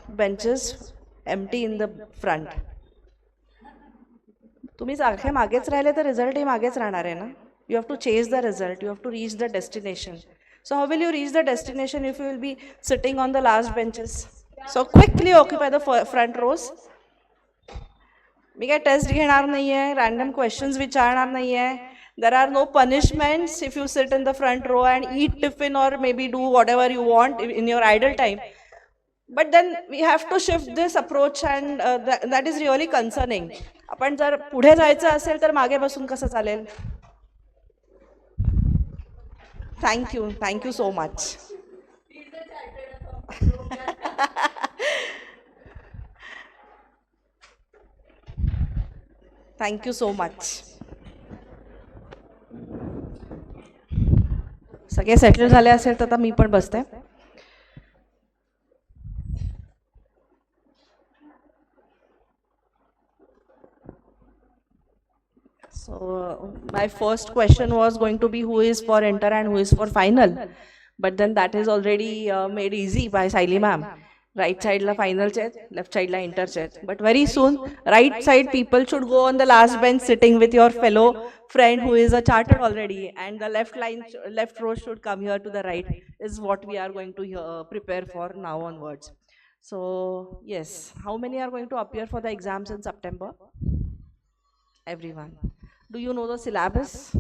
benches empty in the front. तुम्ही सारखे मागेच राहिले तर रिझल्ट ही मागेच राहणार आहे ना. You have to chase the result, you have to reach the destination. So how will you reach the destination if you will be sitting on the last benches? So quickly occupy the front rows. मी काय test घेणार नाही आहे, random questions विचारणार नाही आहे. There are no punishments if you sit in the front row and eat tiffin or maybe do whatever you want in your idle time. But then we have to shift this approach and that is really concerning. आपण जर पुढे जायचं असेल तर मागे बसून कसं चालेल? Thank you so much. Thank you so much. सगळे सेटल झाले असेल तर आता मी पण बसते. So my first question was going to be who is for inter and who is for final, but then that is already made easy by Saili ma'am. Right side la final chet, left side la inter chet. But very soon, right side people should go on the last bench sitting with your fellow friend who is a chartered already, and the left row should come here to the right. Is what we are going to prepare for now onwards. So yes, how many are going to appear for the exams in September? Everyone. Do you know the syllabus?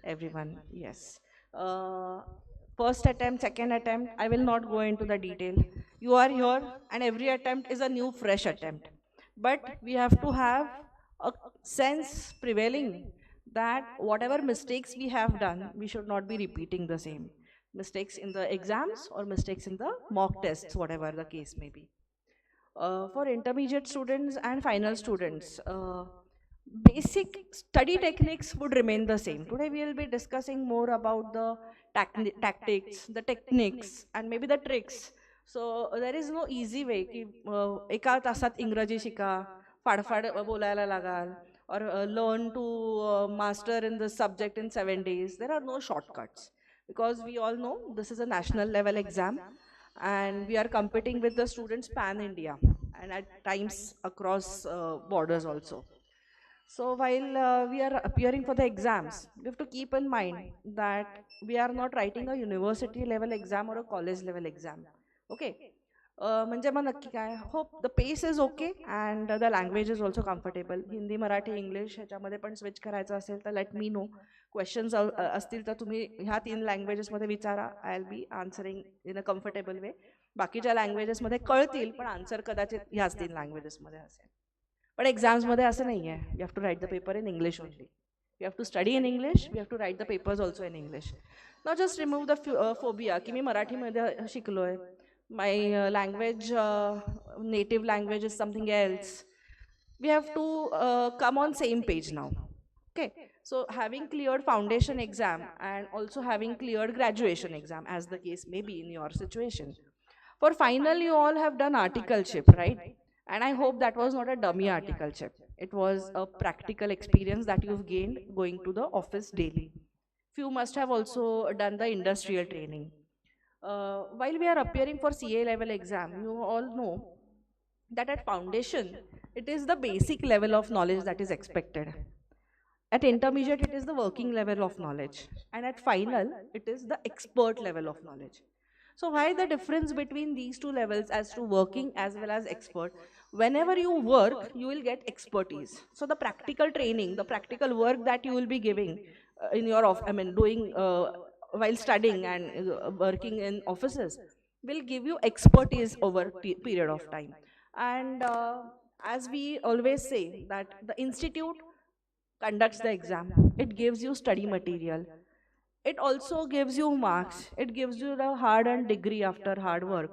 Everyone, yes. First attempt, second attempt, I will not go into the detail. You are here and every attempt is a new fresh attempt. But we have to have a sense prevailing that whatever mistakes we have done, we should not be repeating the same. Mistakes in the exams or mistakes in the mock tests, whatever the case may be. For intermediate students and final students, basic study techniques would remain the same. Today we will be discussing more about the tactics, the techniques, and maybe the tricks. So there is no easy way की एका तासात इंग्रजी शिका, फाडफाड बोलायला लागाल, or learn to master in the subject in 7 days. There are no shortcuts because we all know this is a national level exam and we are competing with the students pan India and at times across borders also. So while we are appearing for the exams, we have to keep in mind that we are not writing a university level exam or a college level exam. Okay. म्हणजे मग नक्की काय, hope the pace is okay and the language is also comfortable. Hindi, Marathi, English ह्याच्यामध्ये पण switch करायचं असेल तर let me know. Questions असतील तर तुम्ही ह्या 3 लँग्वेजेसमध्ये विचारा. I will be answering in a comfortable way. बाकीच्या लँग्वेजेसमध्ये कळतील पण आन्सर कदाचित ह्याच 3 लँग्वेजेसमध्ये असेल. पण एक्झाम्समध्ये असं नाही आहे. You have to write the paper in English only. You have to study in English, you have to write the papers also in English. Not just remove the phobia की मी मराठीमध्ये शिकलो आहे, my language, native language is something else. We have to come on same page now. Okay, so having cleared foundation exam and also having cleared graduation exam, as the case may be in your situation. For final, you all have done articleship, right? And I hope that was not a dummy articleship. It was a practical experience that you've gained going to the office daily. Few must have also done the industrial training. While we are appearing for CA level exam, you all know that at foundation, it is the basic level of knowledge that is expected. At intermediate, it is the working level of knowledge. And at final, it is the expert level of knowledge. So why the difference between these 2 levels as to working as well as expert? Whenever you work, you will get expertise. So the practical training, the practical work that you will be giving in your, doing while studying and working in offices will give you expertise over period of time. And as we always say that the institute conducts the exam, it gives you study material, it also gives you marks, it gives you the hard-earned degree after hard work.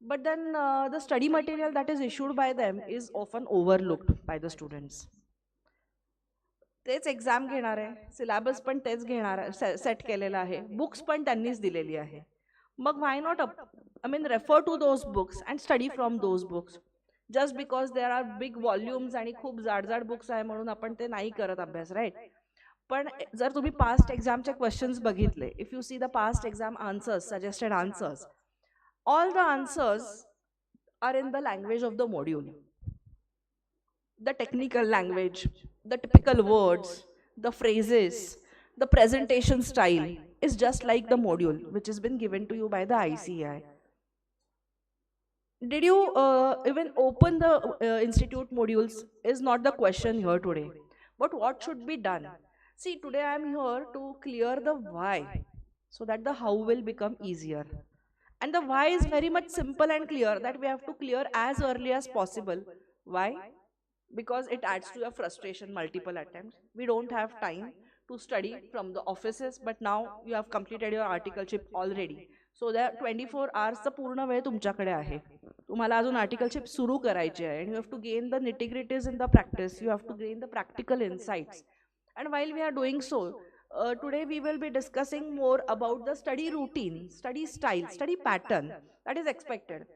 But then the study material that is issued by them is often overlooked by the students. तेच exam घेणार आहे, syllabus पण तेच घेणार आहे, set केलेला आहे, books पण त्यांनीच दिलेली आहे. मग why not refer to those books and study from those books. Just because there are big volumes आणि खूप जाड बुक्स आहे म्हणून आपण ते नाही करत अभ्यास, राईट? पण जर तुम्ही पास्ट एक्झामचे क्वेश्चन्स बघितले, if you see the past exam answers, suggested answers, all the answers are in the language of the module. The technical language, the typical words, the phrases, the presentation style is just like the module which has been given to you by the ICAI. Did you even open the institute modules is not the question here today. But what should be done? See, today I am here to clear the why so that the how will become easier. And the why is very much simple and clear that we have to clear as early as possible. Why? Because it adds to your frustration multiple attempts. We don't have time to study from the offices, but now you have completed your articleship already. So there 24 hours चा पूर्ण वेळ तुमच्याकडे आहे. तुम्हाला अजून articleship सुरू करायची आहे. And you have to gain the nitty-gritties in the practice. You have to gain the practical insights. And while we are doing so, today we will be discussing more about the study routine, study style, study pattern that is expected.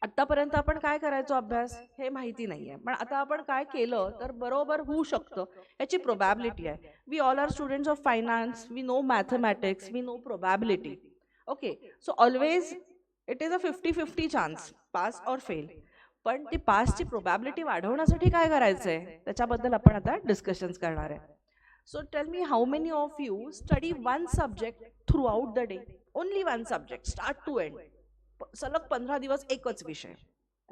आतापर्यंत आपण काय करायचो अभ्यास हे माहिती नाहीये, पण आता आपण काय केलं तर बरोबर होऊ शकतं याची प्रोबॅबिलिटी आहे. We all are students of finance, we know mathematics, we know probability. Okay, so always it is a 50-50 chance pass और फेल. पण ती पासची प्रोबॅबिलिटी वाढवण्यासाठी काय करायचंय त्याच्याबद्दल आपण आता डिस्कशन्स करणार आहे. So tell me, how many of you study one subject throughout the day? Only one subject start to end, सलग 15 दिवस एकच विषय,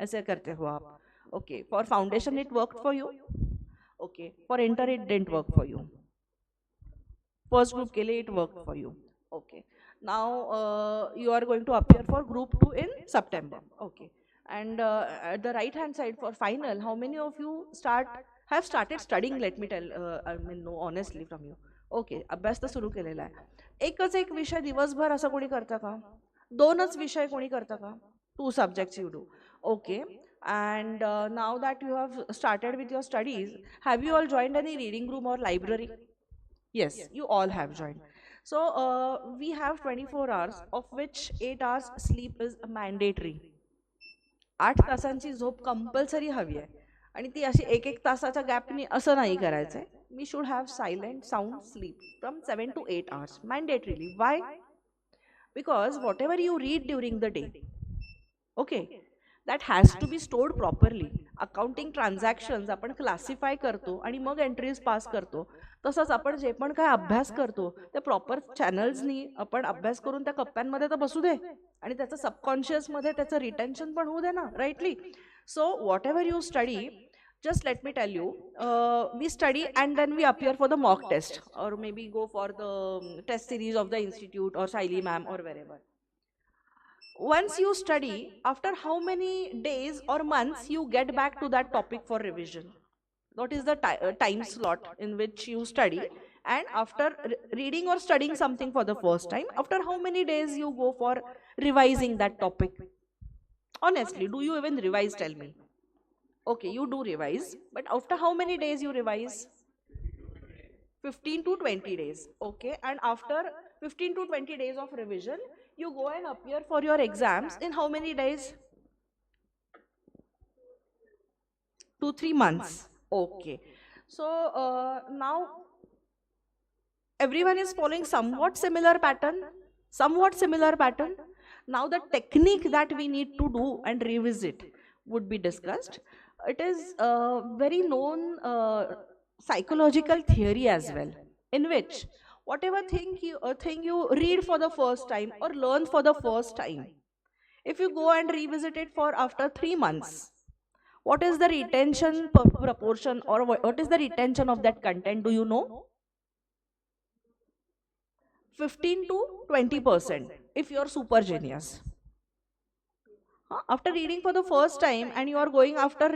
ऐसे करते हो आप? Okay, for foundation it work for you. Okay, for inter it didn't work for you. First group के लिए it work for you. Okay, now you are going to appear for group 2 in September. ओके, and at the right hand side for final, how many of you have started studying? Let me tell, I mean know honestly from you. Okay, अभ्यास तर सुरू केलेला आहे. एकच एक विषय दिवसभर असं कोणी करतं का? दोनच विषय कोणी करतं का? 2 subjects you do. Okay, and now that you have started with your studies, have you all joined any reading room or library? Yes, you all have joined. So we have 24 hours of which 8 hours sleep is mandatory. 8 तासांची झोप compulsory हवी आहे आणि ती अशी एक एक तासाच्या गॅपनी असं नाही करायचं आहे. We should have silent sound sleep from 7 to 8 hours mandatorily. Why? Because whatever you read during the day, okay, that has to be stored properly. Accounting transactions आपण क्लासिफाय करतो आणि मग एंट्रीज पास करतो. तसंच आपण जे पण काय अभ्यास करतो ते प्रॉपर चॅनल्सनी आपण अभ्यास करून त्या कप्प्यांमध्ये तर बसू दे आणि त्याचं सबकॉन्शियसमध्ये त्याचं रिटेन्शन पण होऊ दे ना, rightly. So what ever you study, just let me tell you, we study and then we appear for the mock test or maybe go for the test series of the institute or Shaili ma'am or wherever. Once you study, after how many days or months you get back to that topic for revision? What is the time slot in which you study? And after reading or studying something for the first time, after how many days you go for revising that topic? Honestly, do you even revise? Tell me. Okay, you do revise, but after how many days you revise? 15 to 20 days. Okay, and after 15 to 20 days of revision, you go and appear for your exams in how many days? 2-3 months. Okay, so now everyone is following somewhat similar pattern. Now the technique that we need to do and revisit would be discussed. It is a very known psychological theory as well, in which whatever thing you read for the first time or learn for the first time, if you go and revisit it for after 3 months, what is the retention proportion or what is the retention of that content? Do you know? 15 to 20% if you are super genius. After reading for the first time and you are going after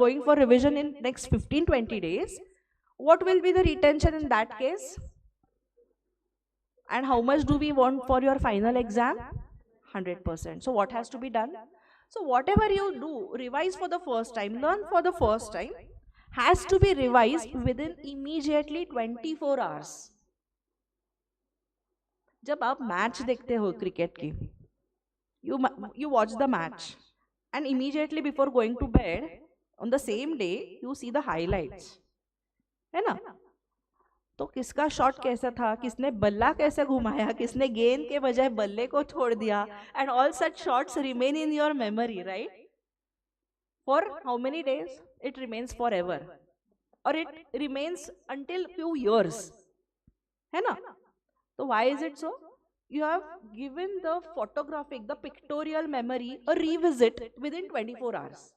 going for revision in next 15-20 days, what will be the retention in that case? And how much do we want for your final exam? 100%. So what has to be done? So whatever you do, revise for the first time, learn for the first time, has to be revised within immediately 24 hours. जब आप match देखते हो cricket की, you watch the match and immediately before going to bed on the same day you see the highlights, है ना? तो किसका shot कैसा था, किसने बल्ला कैसे घुमाया, किसने गेंद के बजाय बल्ले को छोड़ दिया, and all such shots remain in your memory, right? For how many days? It remains forever, or it remains until few years, है ना? So why is it so? You have given the photographic, the pictorial memory a revisit within 24 hours.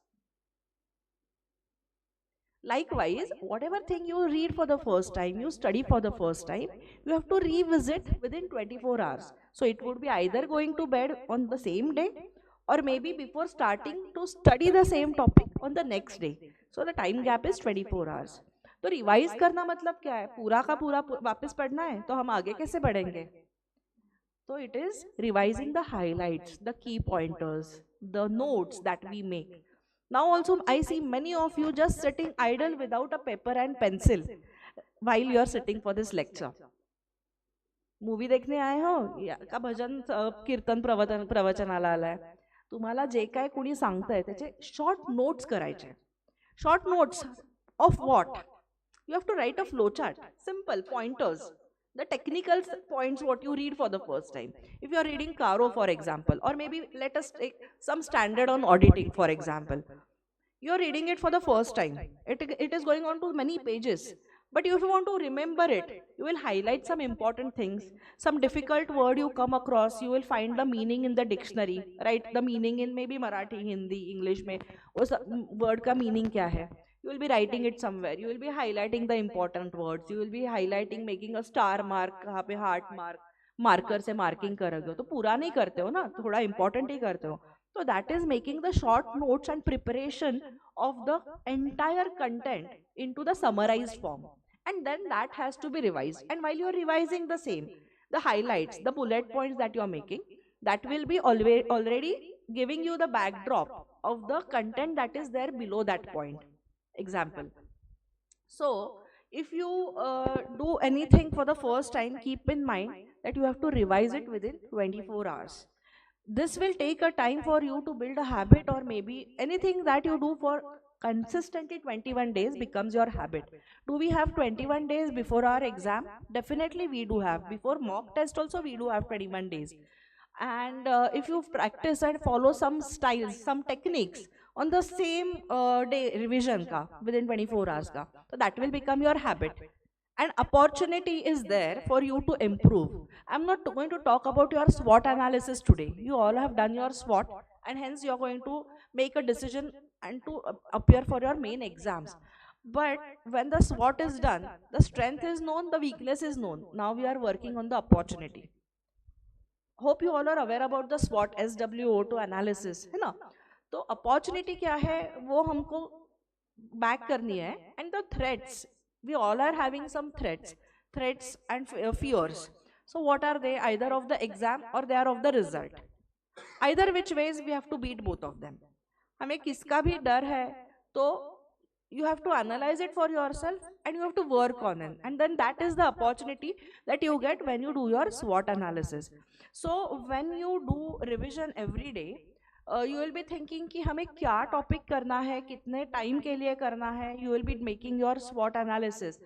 Likewise, whatever thing you read for the first time, you study for the first time, you have to revisit within 24 hours. So it would be either going to bed on the same day, or maybe before starting to study the same topic on the next day. So the time gap is 24 hours. तो revise करना मतलब क्या है? पूरा का पूरा वापस पढ़ना है, तो हम आगे कैसे पढ़ेंगे? So it is revising the highlights, the key pointers, the notes that we make. Now also I see many of you just sitting idle without a paper and pencil while you are sitting for this lecture. Movie देखणे आए हो का भजन कीर्तन प्रवचनाला आलाय? तुम्हाला जे काय कोणी सांगतंय त्याचे शॉर्ट नोट्स करायचे. Short notes of what? You have to write a flowchart, simple pointers, the technical points what you read for the first time. If you are reading Caro, for example, or maybe let us take some standard on auditing, for example. You are reading it for the first time. It is going on to many pages. But if you want to remember it, you will highlight some important things. Some difficult word you come across, you will find the meaning in the dictionary. Write the meaning in maybe Marathi, Hindi, English में उस word का meaning क्या है? You will be writing it somewhere. You will be highlighting the important words. You will be highlighting, making a star mark, कहाँ पे heart mark, marker से marking करोगे. तो पूरा नहीं करते हो ना, थोड़ा important ही करते हो. So that is making the short notes and preparation of the entire content into the summarized form. And then that has to be revised. And while you are revising the same, the highlights, the bullet points that you are making, that will be already giving you the backdrop of the content that is there below that point. Example. So if you do anything for the first time, keep in mind that you have to revise it within 24 hours. This will take a time for you to build a habit, or maybe anything that you do for consistently 21 days becomes your habit. Do we have 21 days before our exam? Definitely we do have. Before mock test also we do have 21 days. And if you practice and follow some styles, some techniques on the same day revision ka within 24 hours ka, so that will become your habit. And opportunity is there for you to improve. I'm not going to talk about your SWOT analysis today. You all have done your SWOT, and hence you're going to make a decision and to appear for your main exams. But when the SWOT is done, the strength is known, the weakness is known. Now we are working on the opportunity. Hope you all are aware about the SWOT, SWOT analysis, है ना? तो opportunity क्या है वो हमको back करनी है, and the threats, we all are having some threats and fears. So what are they? Either of the exam or they are of the result. Either which ways we have to beat both of them. हमें किसका भी डर है तो you have to analyze it for yourself and you have to work on it, and then that is the opportunity that you get when you do your SWOT analysis. So when you do revision every day, you will be thinking कि हमें क्या topic करना है, कितने time के लिए करना है. You will be making your SWOT analysis.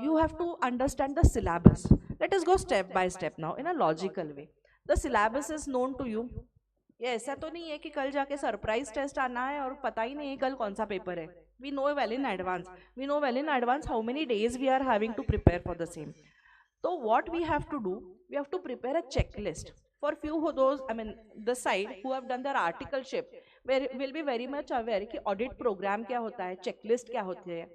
You have to understand the syllabus. Let us go step by step now in a logical way. The syllabus is known to you. ये ऐसा तो नहीं है कि कल जाके सरप्राइज टेस्ट आना है और पता ही नहीं है कल कौन सा पेपर है. We know well in advance. We know well in advance how many days we are having to prepare for the same. So what we have to do, we have to prepare a checklist. For few of those, I mean, the side who have done their articleship, will be very much aware कि audit program क्या होता है, checklist क्या होती है.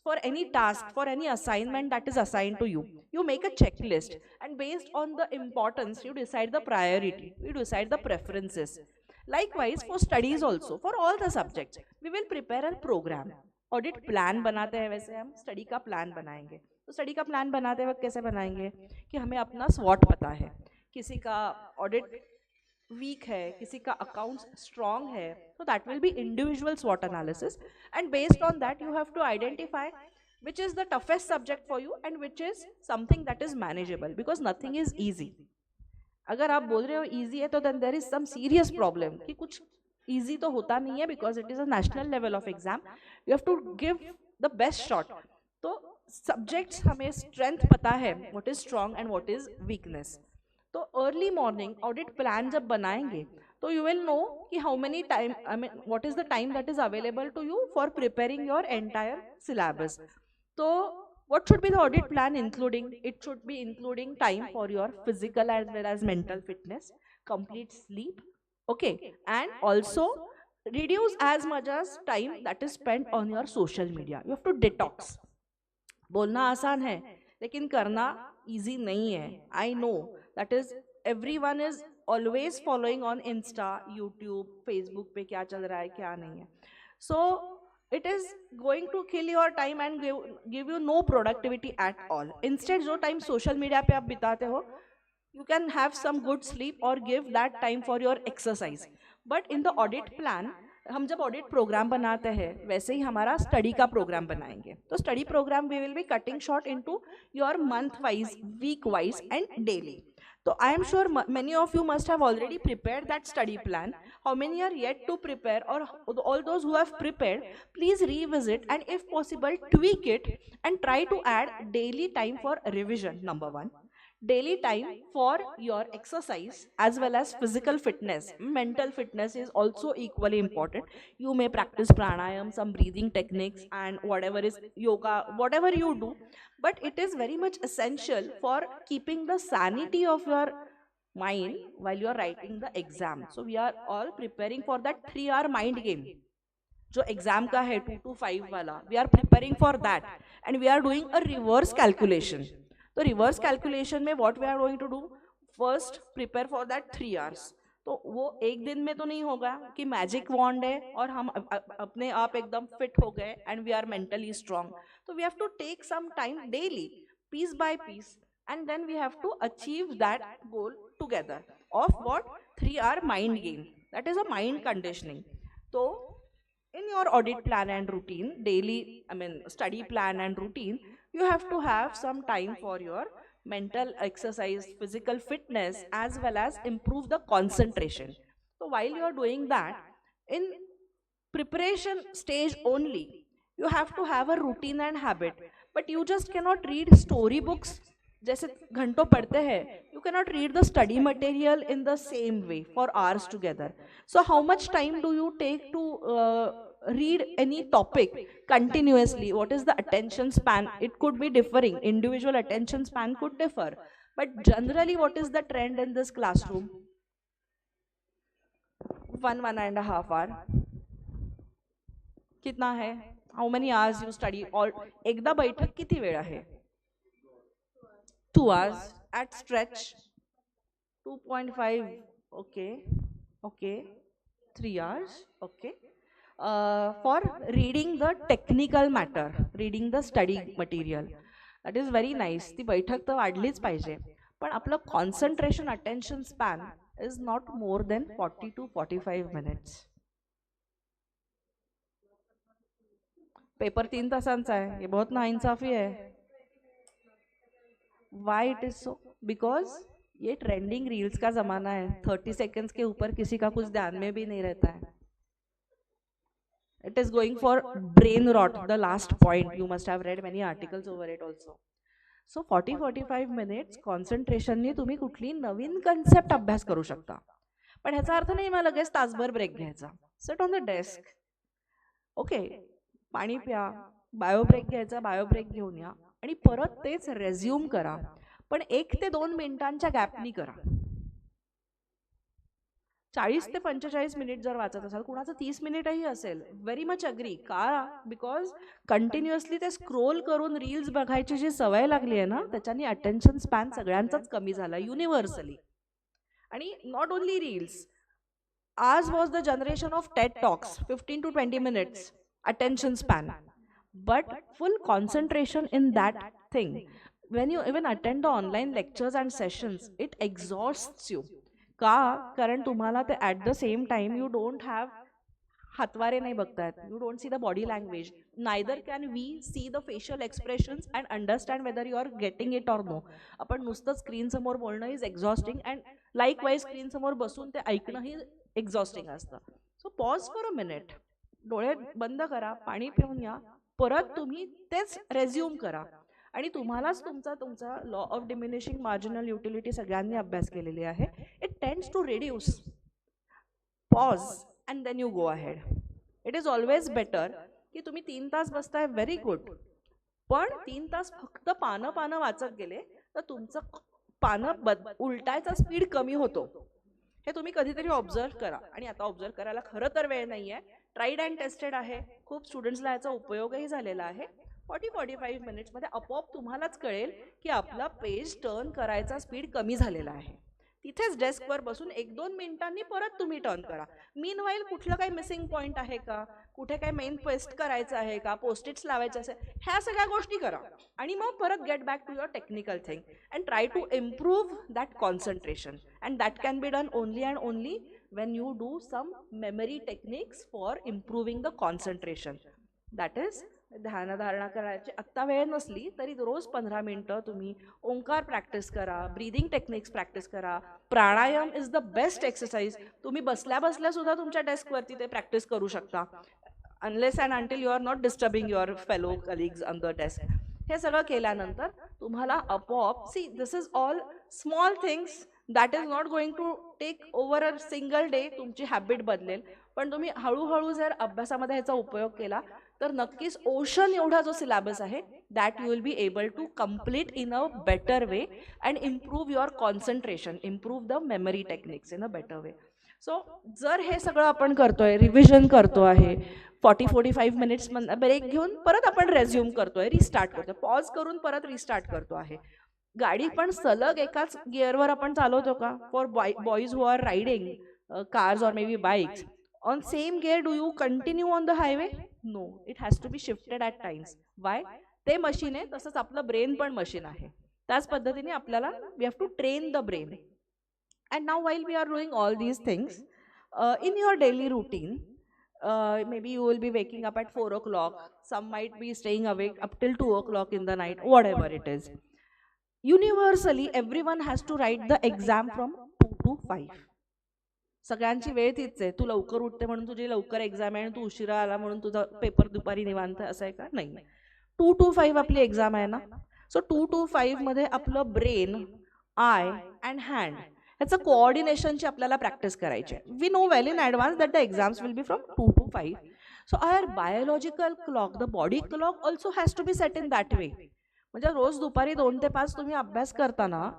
For any task, for any assignment that is assigned to you, you make a checklist, and based on the importance, you decide the priority, you decide the preferences. Likewise, for studies also, for all the subjects, we will prepare a program. Audit plan बनाते हैं वैसे हम study का plan बनाएंगे. तो study का plan बनाते वक्त कैसे बनाएंगे कि हमें अपना SWOT पता है. किसी का audit weak है, किसी का accounts strong है, so that will be individual SWOT analysis, and based on that you have to identify which is the toughest subject for you and which is something that is manageable, because nothing is easy. अगर आप बोल रहे हो easy है तो then there is some serious problem कि कुछ easy तो होता नहीं है, because it is a national level of exam. You have to give the best shot. तो subjects हमें strength पता है, what is strong and what is weakness. तो अर्ली मॉर्निंग ऑडिट प्लान जब बनाएंगे So you will know ki how many time, I mean what is the time that is available to you for preparing your entire syllabus. So what should be the audit plan including? It should be including time for your physical as well as mental fitness, complete sleep, okay, and also reduce as much as time that is spent on your social media. You have to detox. बोलना आसान है लेकिन करना easy नहीं है. I know that is everyone is always following on Insta, YouTube, Facebook पे क्या चल रहा है क्या नहीं है. So it is going to kill your time and give you no productivity at all. Instead जो टाइम सोशल मीडिया पे आप बिताते हो, you can have some good sleep or give that time for your exercise. But in the audit plan, हम जब audit programme बनाते हैं वैसे ही हमारा स्टडी का प्रोग्राम बनाएंगे. तो study program we will be cutting short into your month wise, week wise and daily. So I am sure many of you must have already prepared that study plan. How many are yet to prepare, or all those who have prepared, please revisit and if possible tweak it and try to add daily time for revision. Number one, daily time for your exercise as well as physical fitness. Mental fitness is also equally important. You may practice pranayam, some breathing techniques, and whatever is yoga, whatever you do, but it is very much essential for keeping the sanity of your mind while you are writing the exam. So we are all preparing for that 3 hour mind game जो exam का है 2 to 5 वाला. We are preparing for that and we are doing a reverse calculation. तो reverse calculation में what we are going to do, first prepare for that 3 hours. तो वो एक दिन में तो नहीं होगा कि मैजिक वॉन्ड है और हम अपने आप एकदम फिट हो गए and we are mentally strong. तो we have to take some time daily, piece by piece, and then we have to achieve that goal together of what 3 hour mind game. That is a mind conditioning. So in your audit plan and routine, daily, I mean study plan and routine, you have to have some time for your mental exercise, physical fitness, as well as improve the concentration. So while you are doing that, in preparation stage only, you have to have a routine and habit. But you just cannot read story books जैसे घंटों पढ़ते हैं. You cannot read the study material in the same way for hours together. So how much time do you take to read any topic continuously? What is the attention span? It could be differing. Individual attention span could differ. But generally, what is the trend in this classroom? 1.5 hour. कितना है? How many hours you study? और एकदा बैठक किती वेळा है? 2 hours at stretch. 2.5. Okay. 3 hours. Okay. For reading the technical matter, reading the study material. That is very nice. ती बैठक तर वाढलीच पाहिजे. पण आपलं concentration attention span is not more than 40 to 45 minutes. Paper 3 तासांचा है. ये बहुत नाइंसाफी है. Why it is so? Because ये ट्रेंडिंग रील्स का जमाना है. 30 seconds के ऊपर किसी का कुछ ध्यान में भी नहीं रहता है. It is going for brain rot. The last point, you must have read many articles over it also. So 40-45 minutes concentration ने तुम्ही कुठली नवीन कन्सेप्ट अभ्यास करू शकता. पण ह्याचा अर्थ नाही मला लगेच तासभर ब्रेक घ्यायचा. Sit on the desk. Okay, पाणी प्या, बायो ब्रेक घ्यायचा, बायो ब्रेक घेऊन या आणि परत तेच रेझ्यूम करा. पण 1 ते 2 मिनिटांच्या गॅपनी करा. 40 ते 45 मिनिट जर वाचत असाल, कुणाचं 30 मिनिटही असेल, व्हेरी मच अग्री. का? बिकॉज कंटिन्युअसली ते स्क्रोल करून रील्स बघायची जी सवय लागली आहे ना, त्याच्याने अटेन्शन स्पॅन सगळ्यांचाच कमी झाला युनिव्हर्सली. आणि नॉट ओनली रील्स. आज was the generation of Ted talks, 15 to 20 minutes attention span. But full concentration in that thing, when you even attend the online lectures and sessions, it exhausts you. का? कारण तुम्हाला ते at the same time you don't have हातवारे नाही बघतायत. You don't see the body language. Neither can we see the facial expressions and understand whether you are getting it or no. आपण नुसतं screen समोर बोलणं is exhausting and likewise screen समोर बसून ते ऐकणंही exhausting असतं. So pause for a minute. डोळे बंद करा, पाणी पिऊन या, परत तुम्ही तेच रेझ्यूम करा. आणि तुम्हालाच तुमचा law of diminishing marginal utility सगळ्यांनी अभ्यास केलेली आहे. It tends to reduce. pause and then you go ahead. It is always better की तुम्ही 3 तास बसताय, व्हेरी गुड, पण 3 तास फक्त पानं पानं वाचत गेले तर तुमचं पानं उलटायचा स्पीड कमी होतो. हे तुम्ही कधीतरी ऑब्झर्व करा. आणि आता ऑब्झर्व करायला खरं तर वेळ नाही आहे, ट्राईड अँड टेस्टेड आहे, खूप स्टुडंट्सला याचा उपयोगही झालेला आहे. 40-45 मिनिट्समध्ये आपोआप तुम्हालाच कळेल की आपला पेज टर्न करायचा स्पीड कमी झालेला आहे. तिथेच डेस्कवर बसून 1-2 मिनिटांनी परत तुम्ही टर्न करा. मीनवाईल कुठलं काही मिसिंग पॉईंट आहे का, कुठे काही मेन पेस्ट करायचं आहे का, पोस्टिट्स लावायचे असेल, ह्या सगळ्या गोष्टी करा आणि मग परत get back to your technical thing and try to improve that concentration. And that can be done only and only when you do some memory techniques for improving the concentration. That is, ध्यानधारणा करायची आत्ता वेळ नसली तरी रोज 15 मिनिटं तुम्ही ओंकार practice करा, breathing techniques practice करा. प्राणायाम is the best exercise. तुम्ही बसल्या बसल्या सुद्धा तुमच्या डेस्कवरती ते प्रॅक्टिस करू शकता, unless and until you are not disturbing your fellow colleagues on the desk. हे सगळं केल्यानंतर तुम्हाला आपोआप, see this is all small things that is not going to take over a single day. तुमची हॅबिट बदलेल, पण तुम्ही हळूहळू जर अभ्यासामध्ये ह्याचा उपयोग केला तर नक्कीच ओशन एवढा जो सिलेबस आहे that you will be able to complete in a better way and improve your concentration, improve the memory techniques in a better way. So जर हे सगळं आपण करतोय, रिव्हिजन करतो आहे, 40-45 मिनिट्स ब्रेक घेऊन परत आपण रेझ्युम करतोय, रिस्टार्ट करतोय, पॉज करून परत रिस्टार्ट करतो आहे. गाडी पण सलग एकाच गिअरवर आपण चालवतो का? For boys who are riding cars और maybe bikes, on same gear do you continue on the highway? No, it has to be shifted at times. Why? ते मशीन आहे, तसंच आपलं ब्रेन पण मशीन आहे. त्याच पद्धतीने आपल्याला we have to train the brain. And now while we are doing all these things in your daily routine, maybe you will be waking up at 4 o'clock, some might be staying awake up till 2 o'clock in the night, whatever it is. Universally everyone has to write the exam from 2 to 5. सगळ्यांची वेळ तीच आहे. तू लवकर उठते म्हणून तुझी लवकर एक्झाम आहे आणि तू उशिरा आला म्हणून तुझा पेपर दुपारी निवांत असं आहे का? नाही. 2 to 5 आपली एक्झाम आहे ना. सो 2 to 5 मध्ये आपलं ब्रेन, आय अँड हँड ह्याचं कोऑर्डिनेशनची आपल्याला प्रॅक्टिस करायची आहे. We know well in advance that the exams will be from 2 to 5. So our biological clock, the body clock also has to be set in that way. म्हणजे रोज दुपारी 2 ते 5 तुम्ही अभ्यास करताना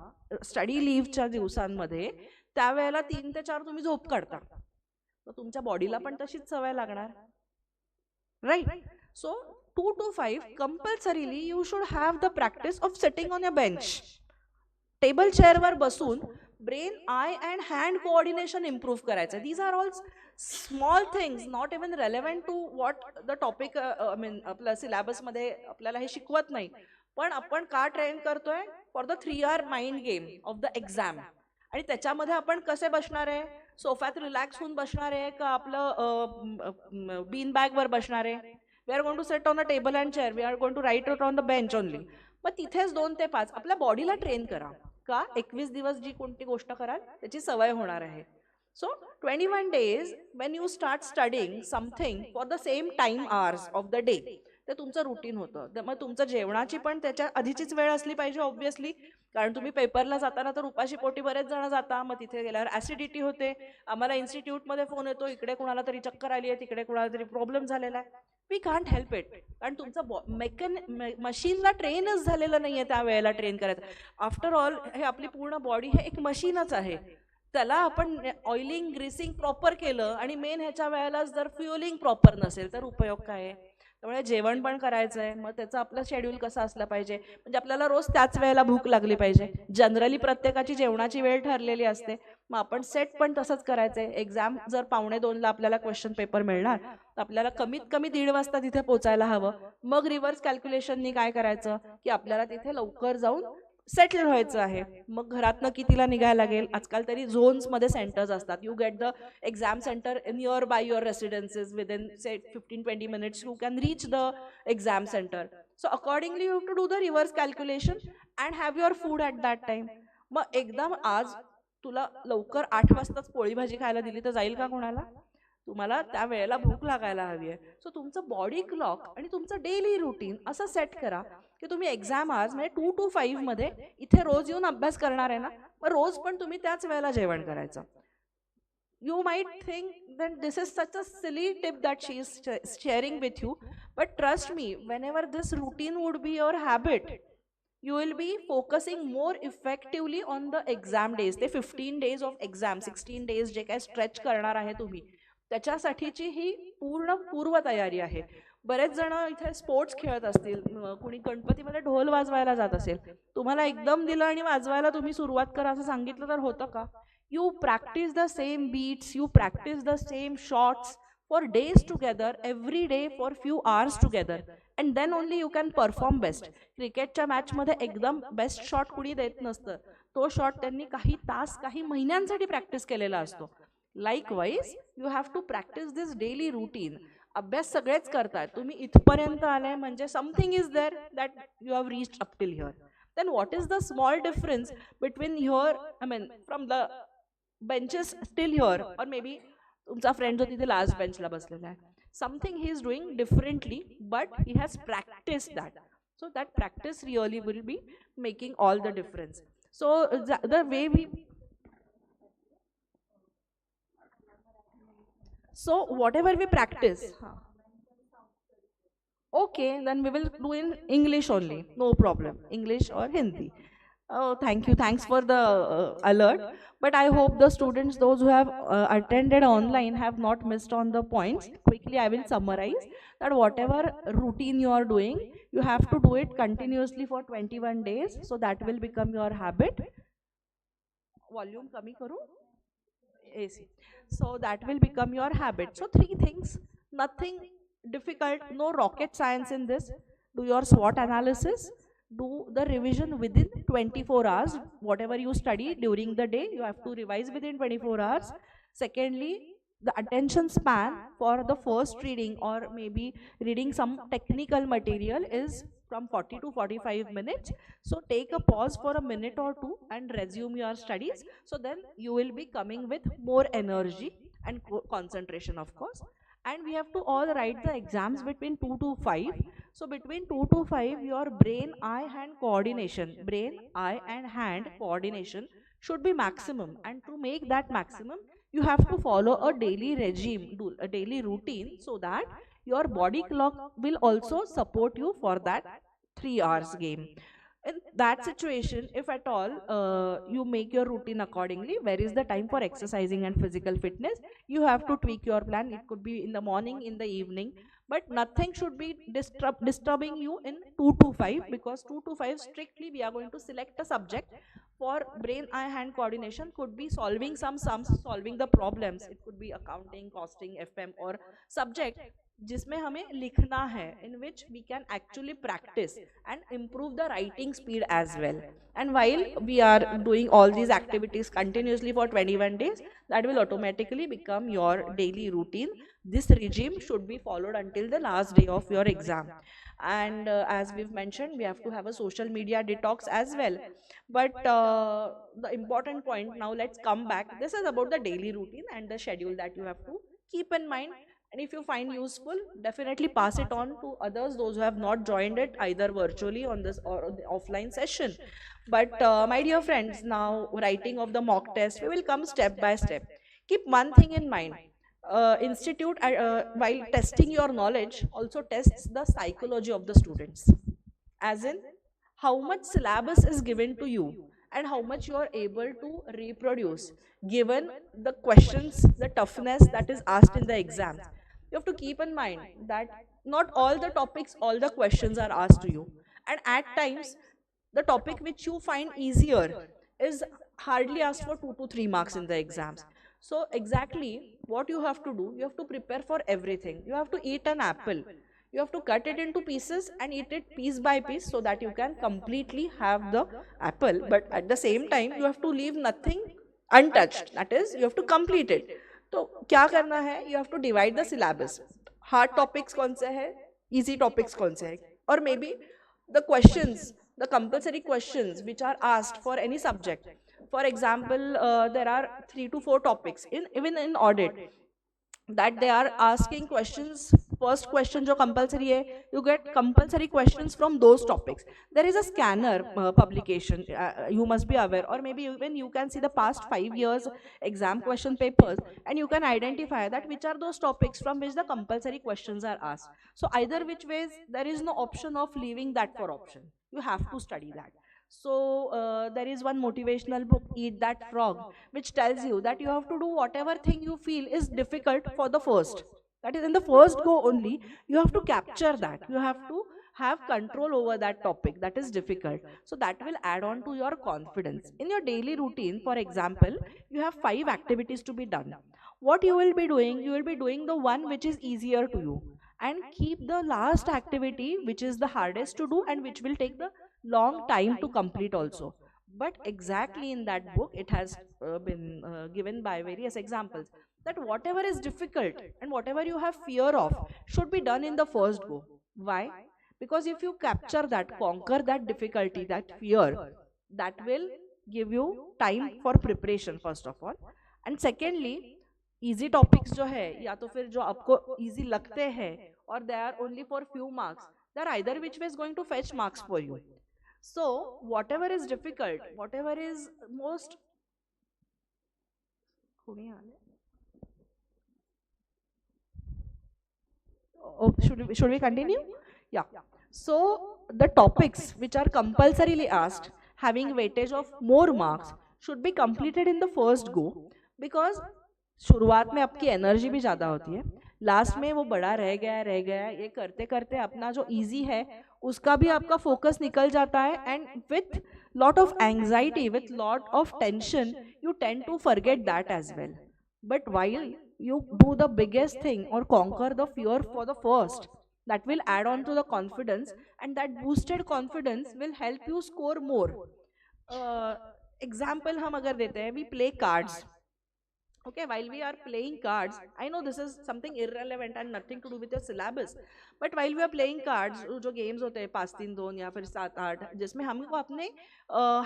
स्टडी लिव्हच्या दिवसांमध्ये त्यावेळेला 3 ते 4 तुम्ही झोप काढता, तर तुमच्या बॉडीला पण तशीच सवय लागणार, right? So 2 to 5 compulsorily you should have the practice of sitting on a bench. Table चेअरवर बसून brain, eye and hand coordination improve करायचं. These are all small things, not even relevant to what the topic, I mean आपल्या सिलेबसमध्ये आपल्याला हे शिकवत नाही, पण आपण का ट्रेन करतोय? For the 3 hour mind game of the exam. आणि त्याच्यामध्ये आपण कसे बसणार आहे? सोफ्यात रिलॅक्स होऊन बसणार आहे का आपलं बीन बॅगवर बसणार आहे? We are going to set on the table and chair, we are going to write it on the bench only. मग तिथेच 2 ते 5 आपल्या बॉडीला ट्रेन करा. का? 21 दिवस जी कोणती गोष्ट कराल त्याची सवय होणार आहे. सो 21 days when you start studying something for the same time hours of the day, ते तुमचं रुटीन होतं. मग तुमचं जेवणाची पण त्याच्या आधीचीच वेळ असली पाहिजे ऑब्व्हियसली, कारण तुम्ही पेपरला जाताना तर उपाशी पोटी बरेच जण जाता, मग तिथे गेल्यावर ॲसिडिटी होते. आम्हाला इन्स्टिट्यूटमध्ये फोन येतो, इकडे कुणाला तरी चक्कर आली आहे, तिकडे कुणाला तरी प्रॉब्लेम झालेला आहे. वी कांट हेल्प इट, कारण तुमचं मशीनला ट्रेनच झालेलं नाही आहे त्या वेळेला ट्रेन करायचं. आफ्टर ऑल हे आपली पूर्ण बॉडी हे एक मशीनच आहे. त्याला आपण ऑइलिंग, ग्रीसिंग प्रॉपर केलं आणि मेन ह्याच्या वेळेला जर फ्युअलिंग प्रॉपर नसेल तर उपयोग काय आहे? त्यामुळे जेवण पण करायचं आहे. मग त्याचं आपलं शेड्यूल कसं असलं पाहिजे? म्हणजे आपल्याला रोज त्याच वेळेला भूक लागली पाहिजे. जनरली प्रत्येकाची जेवणाची वेळ ठरलेली असते, मग आपण सेट पण तसंच करायचं आहे. एक्झाम जर 1:45ला आपल्याला क्वेश्चन पेपर मिळणार तर आपल्याला कमीत कमी 1:30 वाजता तिथे पोचायला हवं. मग रिव्हर्स कॅल्क्युलेशननी काय करायचं की आपल्याला तिथे लवकर जाऊन सेटल व्हायचं आहे. मग घरातनं कितीला निघायला लागेल? आजकाल तरी झोन्समध्ये सेंटर्स असतात. You get the exam centre near by your residences. Within say 15-20 minutes you can reach the exam centre. So accordingly you have to do the reverse calculation and have your food at that time. मग एकदम आज तुला लवकर 8 वाजताच पोळी भाजी खायला दिली तर जाईल का कोणाला? तुम्हाला त्या वेळेला भूक लागायला हवी आहे. सो तुमचं बॉडी क्लॉक आणि तुमचं डेली रुटीन असं सेट करा की तुम्ही एक्झाम आज म्हणजे 2 to 5 मध्ये इथे रोज येऊन अभ्यास करणार आहे ना, मग रोज पण तुम्ही त्याच वेळेला जेवण करायचं. you might think that this is such a silly tip that she is sharing with you, but trust me, whenever this routine would be your habit, you will be focusing more effectively on the exam days. ते 15 days of exam, 16 days जे काय stretch करणार आहे तुम्ही, त्याच्यासाठीची ही पूर्ण पूर्वतयारी आहे. बरेच जण इथे स्पोर्ट्स खेळत असतील, कुणी गणपतीमध्ये ढोल वाजवायला जात असेल, तुम्हाला एकदम दिलं आणि वाजवायला तुम्ही सुरुवात करा असं सांगितलं तर होतं का? You practice the same beats, you practice the same shots for days together, every day for few hours together, and then only you can perform best. क्रिकेटच्या मॅचमध्ये एकदम बेस्ट शॉट कुणी देत नसतं, तो शॉट त्यांनी काही तास काही महिन्यांसाठी प्रॅक्टिस केलेला असतो. Likewise you have to practice this daily routine. अभ्यास सगळेच करतात, तुम्ही इथपर्यंत आलाय म्हणजे something is there that you have reached up till here. then what is the small difference between your, I mean, from the benches till here, or maybe तुमचा friend जो तिथे लास्ट बेंचला बसलेला आहे, something he is doing differently, but he has practice that. So that practice really will be making all the difference. So the way we, so whatever we practice, okay, then we will do in English only, no problem, English or Hindi. Oh, thank you, thanks for the alert. But I hope the students, those who have attended online, have not missed on the points. Quickly I will summarize that whatever routine you are doing, you have to do it continuously for 21 days, so that will become your habit. Volume kami karu, AC. So that will become your habit. So three things, nothing difficult, no rocket science in this. Do your SWOT analysis, do the revision within 24 hours. Whatever you study during the day, you have to revise within 24 hours. Secondly, the attention span for the first reading or maybe reading some technical material is from 40 to 45 minutes. So take a pause for a minute or two and resume your studies. So then you will be coming with more energy and concentration, of course. And we have to all write the exams between 2 to 5. So between 2 to 5, your brain eye hand coordination, brain eye and hand coordination should be maximum. And to make that maximum, you have to follow a daily regime, a daily routine, so that your body clock will also support you for that 3 hours game. In that situation, if at all you make your routine accordingly, where is the time for exercising and physical fitness, you have to tweak your plan. It could be in the morning, in the evening, but nothing should be disturbing you in 2 to 5, because 2 to 5 strictly we are going to select a subject for brain eye hand coordination. Could be solving some sums, solving the problems. It could be accounting, costing, FM, or subject जिसमें हमें लिखना है, in which we can actually practice and improve the writing speed as well. And while we are doing all these activities continuously for 21 days, that will automatically become your daily routine. This regime should be followed until the last day of your exam. And as we've mentioned, we have to have a social media detox as well. But the important point, now let's come back. This is about the daily routine and the schedule that you have to keep in mind. And if you find useful, definitely pass it on to others, those who have not joined it either virtually on this or the offline session. But my dear friends, now writing of the mock test, we will come step by step. Keep one thing in mind. Institute, while testing your knowledge, also tests the psychology of the students. As in, how much syllabus is given to you and how much you are able to reproduce given the questions, the toughness that is asked in the exam. You have to keep in mind that not all the topics, all the questions are asked to you, and at times the topic which you find easier is hardly asked for 2 to 3 marks in the exams. So exactly what you have to do, you have to prepare for everything. You have to eat an apple, you have to cut it into pieces and eat it piece by piece, so that you can completely have the apple, but at the same time you have to leave nothing untouched, that is you have to complete it. तो क्या करना है, you have to divide the syllabus. Hard topics कौन से है, easy topics कौन से है, or maybe the questions, the compulsory questions which are asked for any subject. For example, there are 3 to 4 topics in even in audit that they are asking questions first question जो compulsory है, you get compulsory questions from those topics. There is a scanner publication, you must be aware, or maybe even you can see the past 5 years exam question papers, and you can identify that which are those topics from which the compulsory questions are asked. So either which ways, there is no option of leaving that for option. You have to study that. So there is one motivational book, Eat That Frog, which tells you that you have to do whatever thing you feel is difficult for the first. That is, in the first go only, you have to capture that. You have to have control over that topic that is difficult. So that will add on to your confidence. In your daily routine, for example, you have 5 activities to be done. What you will be doing, you will be doing the one which is easier to you, and keep the last activity which is the hardest to do and which will take the long time to complete also. But exactly in that book, it has been given by various examples that whatever is difficult and whatever you have fear of should be done in the first go. Why? Because if you capture that, conquer that difficulty, that fear, that will give you time for preparation first of all. And secondly, easy topics जो है या तो फिर जो आपको easy लगते हैं और they are only for few marks, they are either which way is going to fetch marks for you. So whatever is difficult, whatever is most, should we continue? Yeah. So the topics which are compulsorily asked, having weightage of more marks, should be completed in the first go, because शुरुआत में आपकी energy भी ज़्यादा होती है, last में वो बड़ा रह गया, ये करते करते अपना जो इजी है उसका भी आपका फोकस निकल जाता है, and with lot of anxiety, with lot of tension, you tend to forget that as well. But while you do the biggest thing or conquer the fear for the first, that will add on to the confidence, and that boosted confidence will help you score more. Example हम अगर देते हैं, we play cards. Okay, while we are playing cards, I know this is something irrelevant and nothing to do with your syllabus, but while we are playing cards, जो games होते हैं 5-3-2 या फिर 7-8, जिसमें हमको अपने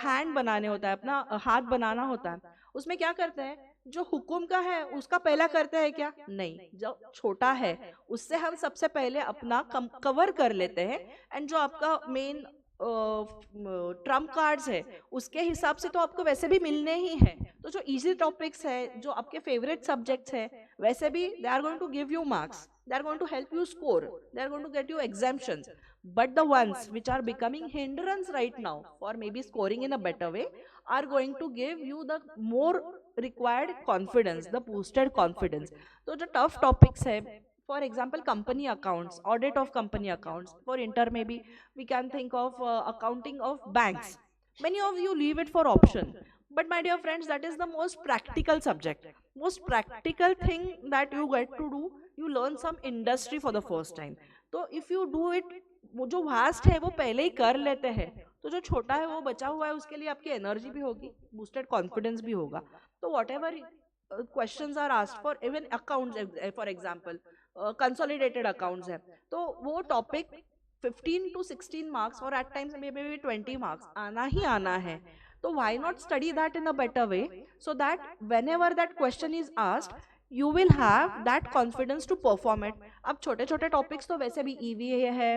हैंड बनाने होता है, अपना हाथ बनाना होता है, उसमें क्या करते हैं, जो हुकुम का है उसका पहला करते हैं क्या? नहीं, जो छोटा है उससे हम सबसे पहले अपना कवर कर लेते हैं, एंड जो आपका मेन ट्रम्प कार्ड्स है उसके हिसाब से तो आपको वैसे भी मिलने ही है. तो जो इजी टॉपिक्स है, जो आपके फेवरेट सब्जेक्ट्स है, वैसे भी they are going to give you marks, they are going to help you score, they are going to get you exemptions. But the ones which are becoming hindrance right now for maybe scoring in a better way are going to give you the more required confidence, the boosted confidence. So the tough topics hai, for example company accounts, audit of company accounts. For inter maybe we can think of accounting of banks. Many of you leave it for option, but my dear friends, that is the most practical subject, most practical thing that you get to do. You learn some industry for the first time. तो if you do it, वो जो vast है वो पहले ही कर लेते हैं, तो जो छोटा है वो बचा हुआ है उसके लिए आपकी एनर्जी भी होगी, boosted confidence भी होगा. तो whatever questions are asked for even accounts, for example consolidated accounts है, तो वो topic 15 to 16 marks or at times maybe 20 marks आना ही आना है. So why not study that in a better way, so that whenever that question is asked, you will have that confidence to perform it. अब छोटे छोटे topics तो वैसे भी EVA है,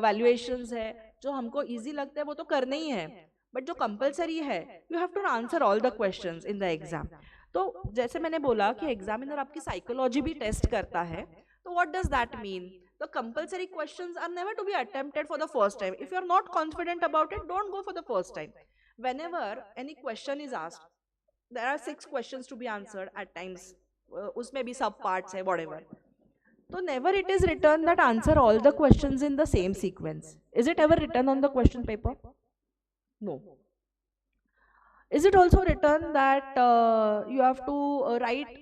valuations है, जो हमको easy लगते हैं वो तो करने ही है, but जो compulsory है, you have to answer all the questions in the exam. तो जैसे मैंने बोला कि examiner आपकी psychology भी test करता है, तो what does that mean? The compulsory questions are never to be attempted for the first time. If you are not confident about it, don't go for the first time. Whenever any question is asked, there are 6 questions to be answered at times, उसमें भी sub parts है, whatever. So never it is written that answer all the questions in the same sequence. Is it ever written on the question paper? No. Is it also written that you have to write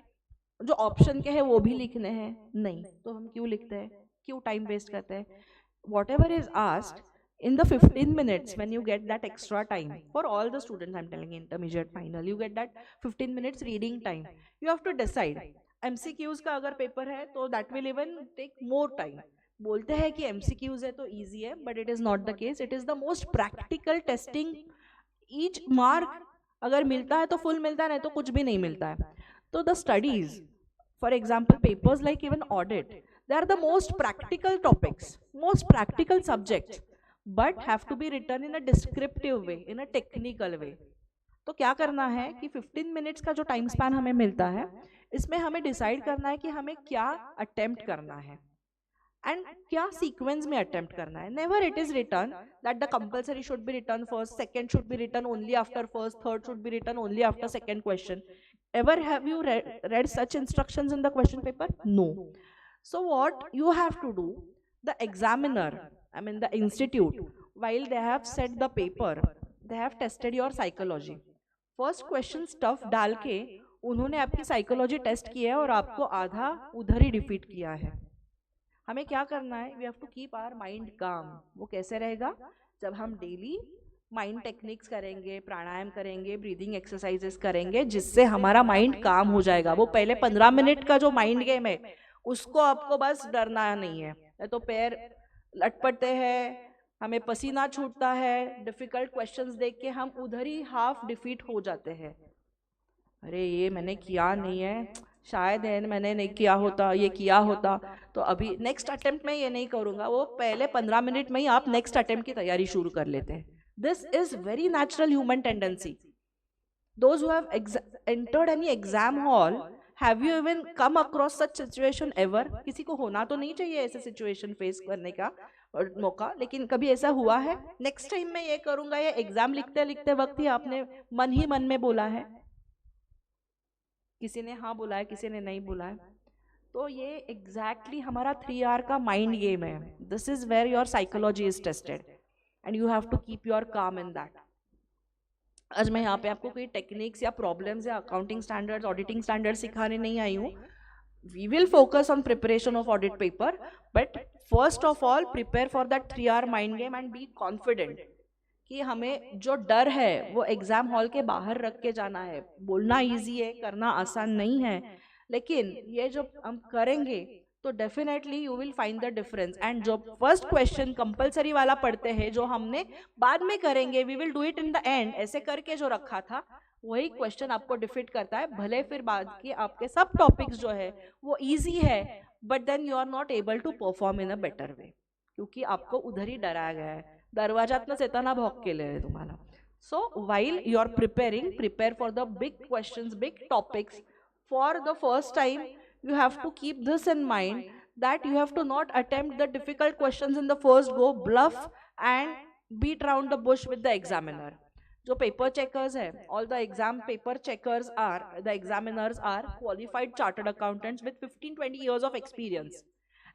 जो option के हैं वो भी लिखने हैं? नहीं. तो हम क्यों लिखते हैं, क्यों टाइम वेस्ट करते हैं? Whatever is asked in the 15 minutes, when you get that extra time, for all the students I'm telling, intermediate, final, you get that 15 minutes reading time, you have to decide. MCQs का अगर paper है तो that will even take more time. बोलते हैं कि MCQs है तो easy है, but it is not the case. It is the most practical testing. Each mark अगर मिलता है तो full मिलता है, नहीं तो कुछ भी नहीं मिलता है. तो the studies, for example papers like even audit, They are the most practical topics, most practical subjects, but have to be written in a descriptive way, in a technical way. तो क्या करना है कि 15 मिनट्स का जो time span हमें मिलता है, इसमें हमें डिसाइड करना है कि हमें क्या अटेम्प्ट करना है एंड क्या सीक्वेंस में अटेम्प्ट करना है. Never it is return that the compulsory should be written first, second should be return only after first, third should be return only after second question. Ever have you read such instructions in the question paper? No. So what you have to do, the examiner, I mean the institute, while they have set the paper, they have tested your psychology. First question stuff डाल के उन्होंने आपकी psychology test किया है और आपको आधा उधर ही डिफीट किया है. हमें क्या करना है? We have to keep our mind calm. वो कैसे रहेगा? जब हम डेली माइंड टेक्निक्स करेंगे, प्राणायाम करेंगे, ब्रीदिंग एक्सरसाइजेस करेंगे, जिससे हमारा माइंड काम हो जाएगा. वो पहले 15 मिनट का जो माइंड गेम है उसको आपको बस डरना नहीं है. तो पैर लटपटते हैं, हमें पसीना छूटता है, डिफिकल्ट क्वेश्चंस देख के हम उधर ही हाफ डिफीट हो जाते हैं. अरे ये मैंने किया नहीं है, शायद मैंने नहीं किया होता, ये किया होता तो अभी नेक्स्ट अटेम्प्ट में ये नहीं करूँगा. वो पहले 15 मिनट में ही आप नेक्स्ट अटेम्प्ट की तैयारी शुरू कर लेते हैं. This is very natural human tendency. Those who have entered any exam hall, have you even come across such situation ever? किसी को होना तो नहीं चाहिए ऐसे situation face करने का मौका, लेकिन कभी ऐसा हुआ है? नेक्स्ट टाइम मैं ये करूँगा, ये एग्जाम लिखते लिखते वक्त ही आपने मन ही मन में बोला है. किसी ने हाँ बोला है, किसी ने नहीं बोला है. तो ये एग्जैक्टली हमारा 3R का माइंड गेम है. This is where your psychology is tested and you have to keep your calm in that. आज मैं यहाँ पे आपको कोई टेक्निक्स या प्रॉब्लम्स या अकाउंटिंग स्टैंडर्ड्स, ऑडिटिंग स्टैंडर्ड्स सिखाने नहीं आई हूँ. We will focus on preparation of audit paper, but first of all prepare for that 3R mind game and be confident कि हमें जो डर है वो एग्जाम हॉल के बाहर रख के जाना है. बोलना ईजी है, करना आसान नहीं है, लेकिन ये जो हम करेंगे तो definitely you will find the difference. And जो फर्स्ट क्वेश्चन कंपलसरी वाला पढ़ते हैं, जो हमने बाद में करेंगे, we will do it in the end, ऐसे करके जो रखा था वही क्वेश्चन आपको डिफीट करता है. भले फिर बाद के आपके सब टॉपिक्स जो है वो इजी है, but then you are not able to perform in a better way, क्योंकि आपको उधर ही डराया गया है. दरवाजातनंच येताना भॉक केलेलं तुम्हाला. So while you are preparing, prepare for the big questions, big topics. For the first time you have to keep this in mind, that you have to not attempt the difficult questions in the first go, bluff and beat around the bush with the examiner. जो paper checkers है, all the exam paper checkers are, the examiners are qualified chartered accountants with 15-20 years of experience.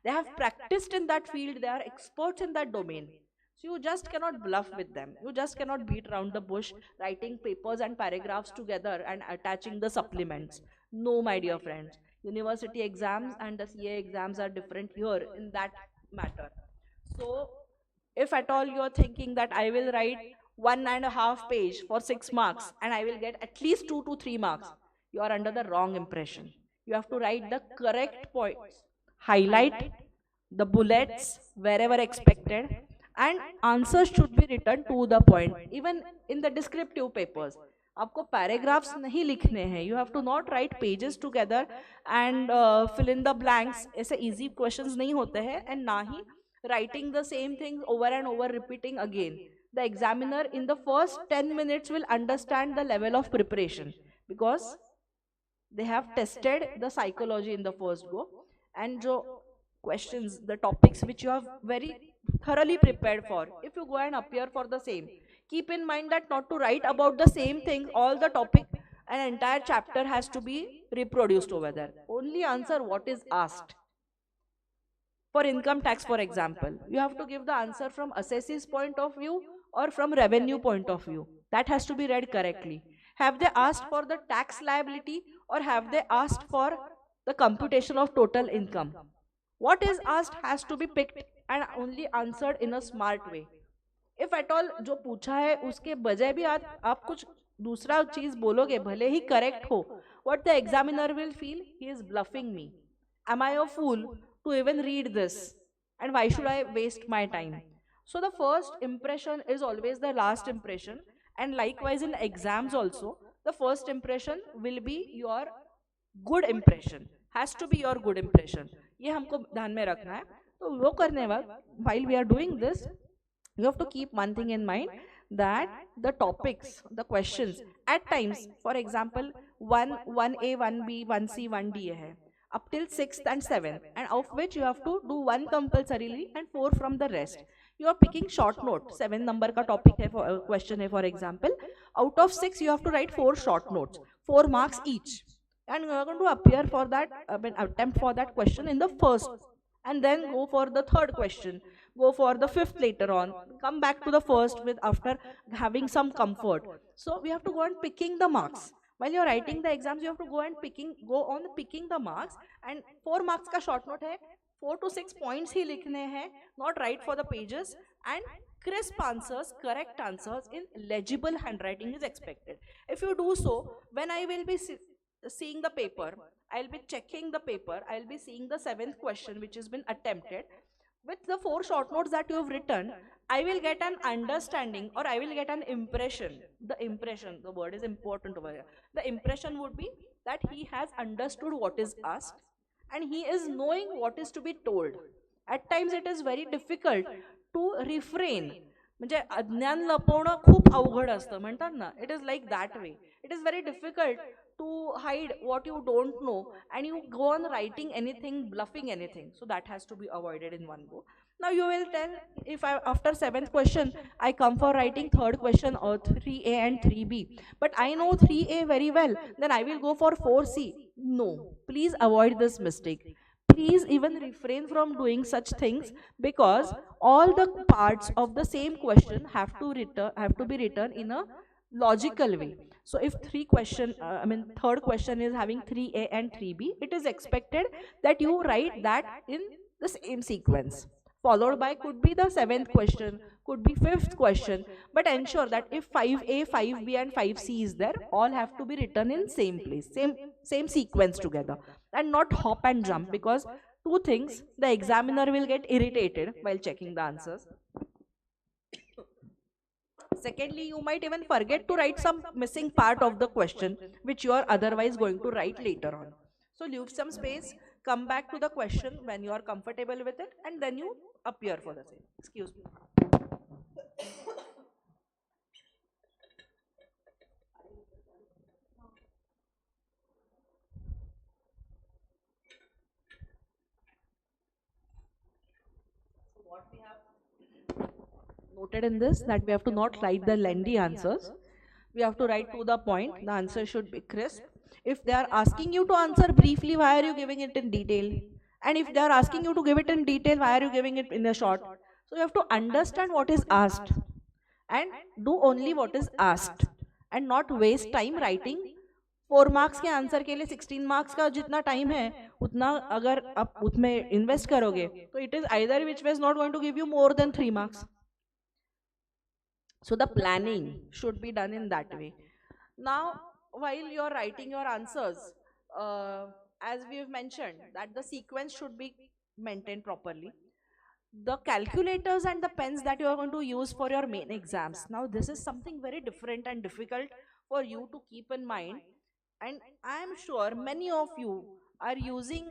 They have practiced in that field, they are experts in that domain. So you just cannot bluff with them, you just cannot beat around the bush writing papers and paragraphs together and attaching the supplements. No, my dear friends. University exams and the CA exams are different here in that matter. So if at all you are thinking that I will write 1.5 page for 6 marks and I will get at least 2 to 3 marks, you are under the wrong impression. You have to write the correct points, highlight the bullets wherever expected, and answers should be written to the point. Even in the descriptive papers, आपको paragraphs नहीं लिखने हैं. You have to not write pages together and fill in the blanks. ऐसे easy questions नहीं होते हैं, and ना ही writing the same thing over and over repeating again. The examiner in the first 10 minutes will understand the level of preparation, because they have tested the psychology in the first go. And जो questions, the topics which you have very thoroughly prepared for, if you go and appear for the same, keep in mind that not to write about the same thing, all the topic, an entire chapter has to be reproduced over there. Only answer what is asked. For income tax, for example, you have to give the answer from assessee's point of view or from revenue point of view. That has to be read correctly. Have they asked for the tax liability or have they asked for the computation of total income? What is asked has to be picked and only answered in a smart way. If at all जो पूछा है उसके बजाय भी आप कुछ दूसरा चीज बोलोगे, भले ही करेक्ट हो, what the examiner will feel, he is bluffing me. Am I a fool to even read this? And why should I waste my time? So the first impression is always the last impression, and likewise in exams also, the first impression will be your good impression, has to be your good impression. ये हमको ध्यान में रखना है. तो वो करने वक्त, while we are doing this, you have to keep one thing in mind, that the topics, the questions, at times, for example, 1A, 1B, 1C, 1D hai, up till 6th and 7th, and of which you have to do one compulsorily and 4 from the rest. You are picking short note, 7 number ka topic hai for question hai, for example. Out of 6, you have to write 4 short notes, 4 marks each. And you are going to appear for that, attempt for that question in the first, and then go for the third question, go for the fifth later on, come back to the first with after having some comfort. So we have to go on picking the marks. While you're writing the exams, you have to go on picking the marks. And 4 marks ka short note hai, 4 to 6 points ही लिखने हैं, not write for the pages, and crisp answers, correct answers in legible handwriting is expected. If you do so, when I will be seeing the paper, I'll be checking the paper, I'll be seeing the 7th question which has been attempted. With the 4 short notes that you have written, I will get an understanding, or I will get an impression. The impression, the word is important over here. The impression would be that he has understood what is asked and he is knowing what is to be told. At times it is very difficult to refrain. म्हणजे अज्ञान लपवणं खूप अवघड असतं म्हणतात ना, it is like that way. It is very difficult to hide what you don't know, and you go on writing anything, bluffing anything. So that has to be avoided in one go. Now you will tell, if after 7th question I come for writing 3rd question or 3A and 3B, but I know 3A very well, then I will go for 4C. No, please avoid this mistake. Please even refrain from doing such things, because all the parts of the same question have to be written in a logical way. So if third question is having 3A and 3B, it is expected that you write that in the same sequence. Followed by could be the 7th question, could be 5th question, but ensure that if 5A, 5B and 5C is there, all have to be written in same place, same sequence together, and not hop and jump, because two things, the examiner will get irritated while checking the answers. Secondly, you might even forget to write some missing part of the question which you are otherwise going to write later on. So leave some space, come back to the question when you are comfortable with it, and then you appear for the same. Excuse me. What we have noted in this, that we have to not write the lengthy answers. We have to write to the point. The answer should be crisp. If they are asking you to answer briefly, why are you giving it in detail? And if they are asking you to give it in detail, why are you giving it in a short? So you have to understand what is asked and do only what is asked, and not waste time writing 4 marks के answer के लिए 16 marks का जितना time है उतना अगर आप उसमें इन्वेस्ट करोगे तो it is either which way is not going to give you more than 3 marks. So the planning should be done in that way. Now, while you are writing your answers, as we have mentioned, that the sequence should be maintained properly. The calculators and the pens that you are going to use for your main exams. Now, this is something very different and difficult for you to keep in mind. And I am sure many of you are using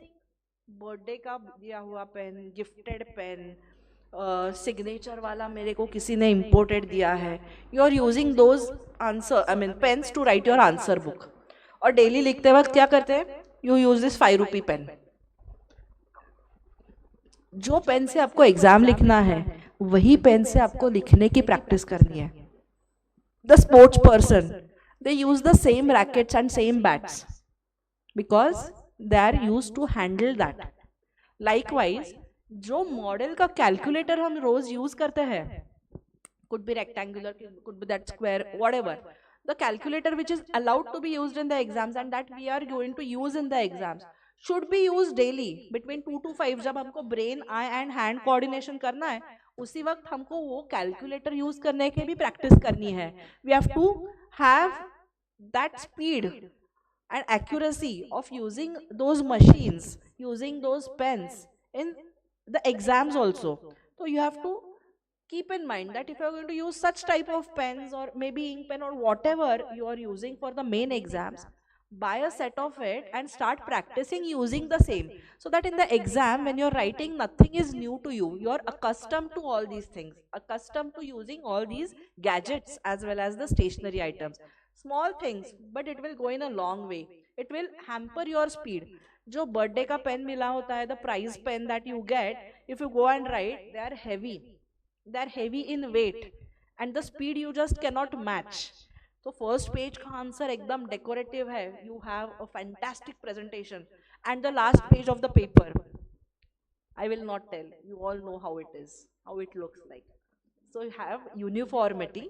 birthday का दिया हुआ pen, gifted pen, signature वाला मेरे को किसी ने imported दिया है. You are using those pens to write your answer book. और daily लिखते वक्त क्या करते हैं? You use this 5 rupee pen. जो पेन से आपको एग्जाम लिखना है वही पेन से आपको लिखने की प्रैक्टिस करनी है. The sports person, they use the same rackets and same bats because they are used to handle that. Likewise, जो मॉडल का कैलकुलेटर हम रोज यूज करते हैं, could be rectangular, could be that square, whatever, the calculator which is allowed to be used in the exams and that we are going to use in the exams should be used daily between 2 to 5. जब हमको brain, I and hand coordination करना है उसी वक्त हमको वो calculator use करने की भी प्रैक्टिस करनी है. We have to have that speed and accuracy of using those machines, using those pens in the exams also. So you have to keep in mind that if you are going to use such type of pens or maybe ink pen or whatever you are using for the main exams, buy a set of it and start practicing using the same, so that in the exam when you're writing, nothing is new to you. You're accustomed to all these things, accustomed to using all these gadgets as well as the stationary items. Small things, but it will go in a long way. It will hamper your speed. जो birthday का pen मिला होता है, the prize pen that you get, if you go and write, they are heavy in weight, and the speed you just cannot match. तो first page का answer एकदम decorative है, you have a fantastic presentation, and the last page of the paper, I will not tell, you all know how it is, how it looks like. So you have uniformity,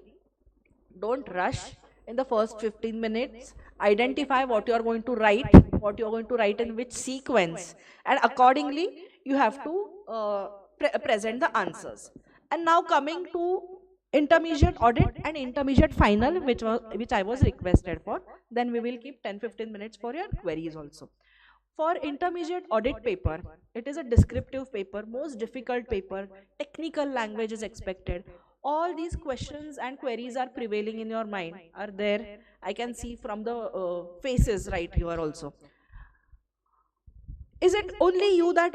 don't rush in the first 15 minutes, identify what you are going to write, what you are going to write in which sequence, and accordingly you have to present the answers. And now coming to intermediate audit and intermediate final, which I was requested for, then we will keep 10-15 minutes for your queries also. For intermediate audit paper, it is a descriptive paper, most difficult paper, technical language is expected. All these questions and queries are prevailing in your mind, are there, I can see from the faces right here also. Is it only you that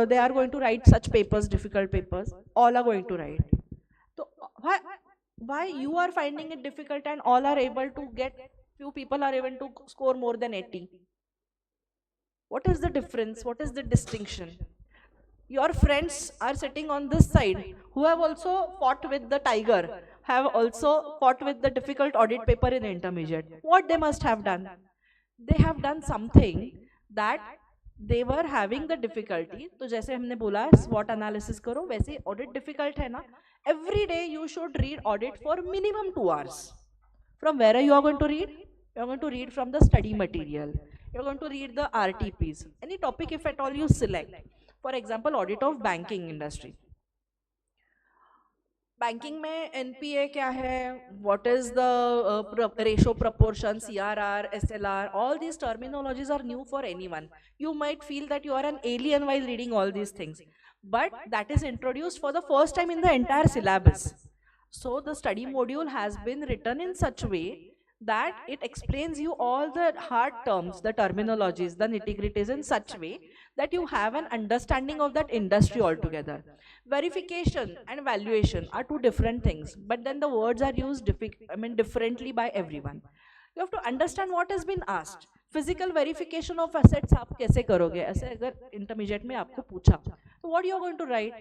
they are going to write such papers, difficult papers? All are going to write. So why you are finding it difficult and all are able to get, few people are able to score more than 80? What is the difference? What is the distinction? Your friends are sitting on this side who have also fought with the tiger, have also fought with the difficult audit paper in intermediate. What they must have done? They have done something that they were having the difficulty. तो जैसे हमने बोला SWOT analysis करो, वैसे audit difficult है ना. Every day you should read audit for minimum 2 hours. From where you are going to read? You are going to read from the study material. You are going to read the RTPs. Any topic if at all you select. For example, audit of banking industry. Banking में NPA क्या है? What is the ratio, proportion, CRR, SLR? All these terminologies are new for anyone. You might feel that you are an alien while reading all these things, but that is introduced for the first time in the entire syllabus. So the study module has been written in such a way that it explains you all the hard terms, the terminologies, the nitty-gritties in such a way that you have an understanding of that industry altogether. Verification and valuation are two different things, but then the words are used differently by everyone. You have to understand what has been asked. Physical verification of assets आप कैसे करोगे? ऐसे अगर intermediate में आपको पूछा, so what you are going to write?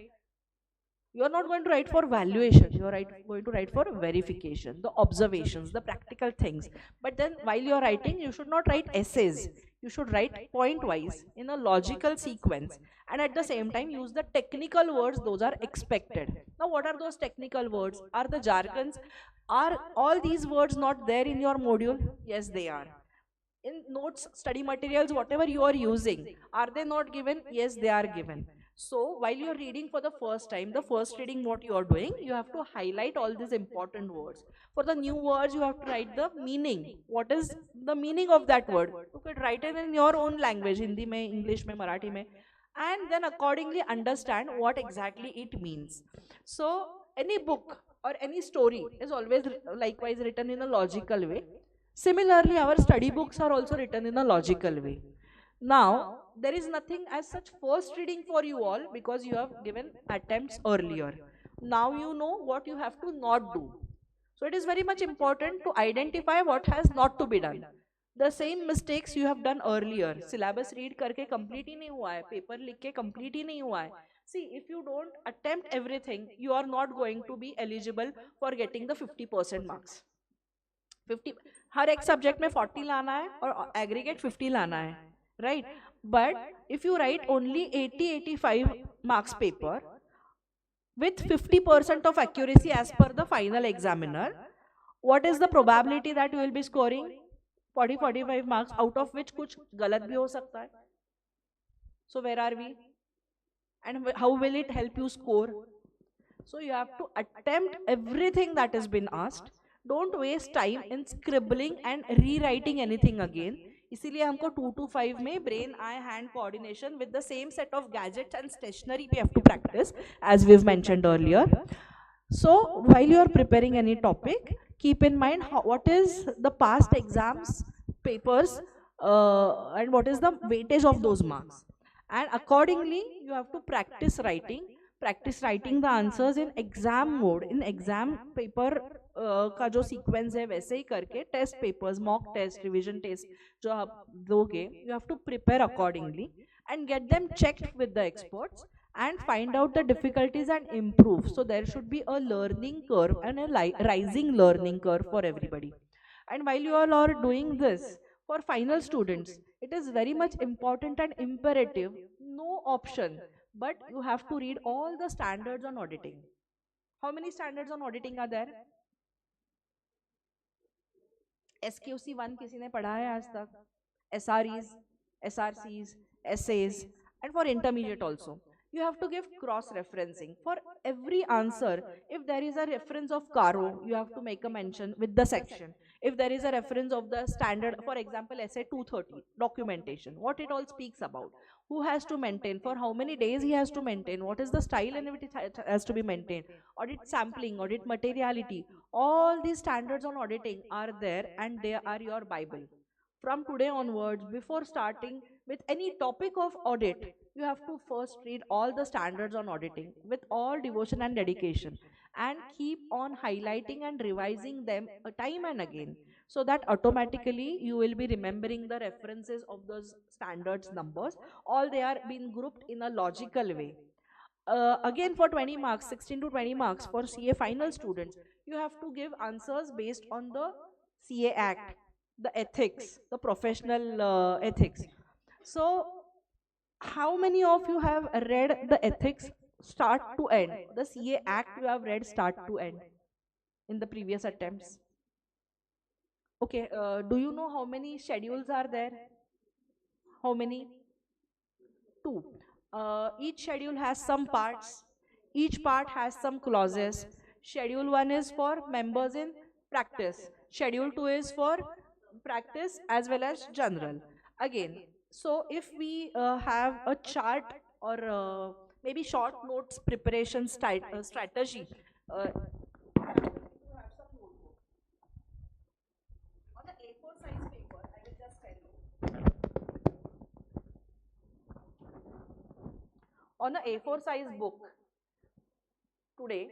You are not going to write for valuation, you are going to write for verification, the observations, the practical things. But then while you are writing, you should not write essays. You should write point-wise in a logical sequence, and at the same time use the technical words, those are expected. Now what are those technical words? Are the jargons, are all these words not there in your module? Yes, they are. In notes, study materials, whatever you are using, are they not given? Yes, they are given. So while you are reading for the first time, the first reading what you are doing, you have to highlight all these important words. For the new words, you have to write the meaning. What is the meaning of that word? You could write it in your own language, Hindi mein, English mein, Marathi mein, and then accordingly understand what exactly it means. So any book or any story is always likewise written in a logical way. Similarly, our study books are also written in a logical way. Now, there is nothing as such first reading for you all because you have given attempts earlier. Now you know what you have to not do. So it is very much important to identify what has not to be done. The same mistakes you have done earlier. Syllabus read करके complete ही नहीं हुआ है, paper लिख के complete ही नहीं हुआ है. See, if you don't attempt everything, you are not going to be eligible for getting the 50% marks. 50 हर एक सब्जेक्ट में 40 लाना है और एग्रीगेट 50 लाना है, right? But if you write only 80-85 marks paper with 50% of accuracy as per the final examiner, what is the probability that you will be scoring 40-45 marks, out of which कुछ गलत भी हो सकता है? So where are we? And how will it help you score? So you have to attempt everything that has been asked. Don't waste time in scribbling and rewriting anything again. इसीलिए हमको 2 to 5 में brain eye hand coordination with the same set of gadgets and stationery we have to practice, as we've mentioned earlier. So while you are preparing any topic, keep in mind what is the past exams papers and what is the weightage of those marks, and accordingly you have to practice writing the answers in exam mode, in exam paper का जो sequence है वैसे ही करके test papers, mock test, revision test जो आप दोगे, you have to prepare accordingly and get them checked with the experts and find out the difficulties and improve. So there should be a learning curve and a rising learning curve for everybody. And while you all are doing this for final students, it is very much important and imperative, no option, but you have to read all the standards on auditing. How many standards on auditing are there? SQC 1 किसी ने पढ़ा है आज तक? SREs, SRCs, essays, and for intermediate also you have to give cross referencing for every answer. If there is a reference of Caro, you have to make a mention with the section. If there is a reference of the standard, for example essay 230 documentation, what it all speaks about, who has to maintain, for how many days he has to maintain, what is the style and it has to be maintained, audit sampling, audit materiality, all these standards on auditing are there and they are your bible. From today onwards, before starting with any topic of audit, you have to first read all the standards on auditing with all devotion and dedication, and keep on highlighting and revising them time and again, so that automatically you will be remembering the references of those standards numbers. All they are being grouped in a logical way. Again, for 20 marks, 16 to 20 marks for CA final students, you have to give answers based on the CA Act, the ethics, the professional ethics. So how many of you have read the ethics start to end? The CA Act you have read start to end in the previous attempts. Okay, do you know how many schedules are there? How many? 2. Each schedule has some parts. Each part has some clauses. Schedule 1 is for members in practice. Schedule 2 is for practice as well as general. Again, so if we have a chart or maybe short notes preparation strategy, on the A4 size paper, I will just tell you. On a A4 size book, today,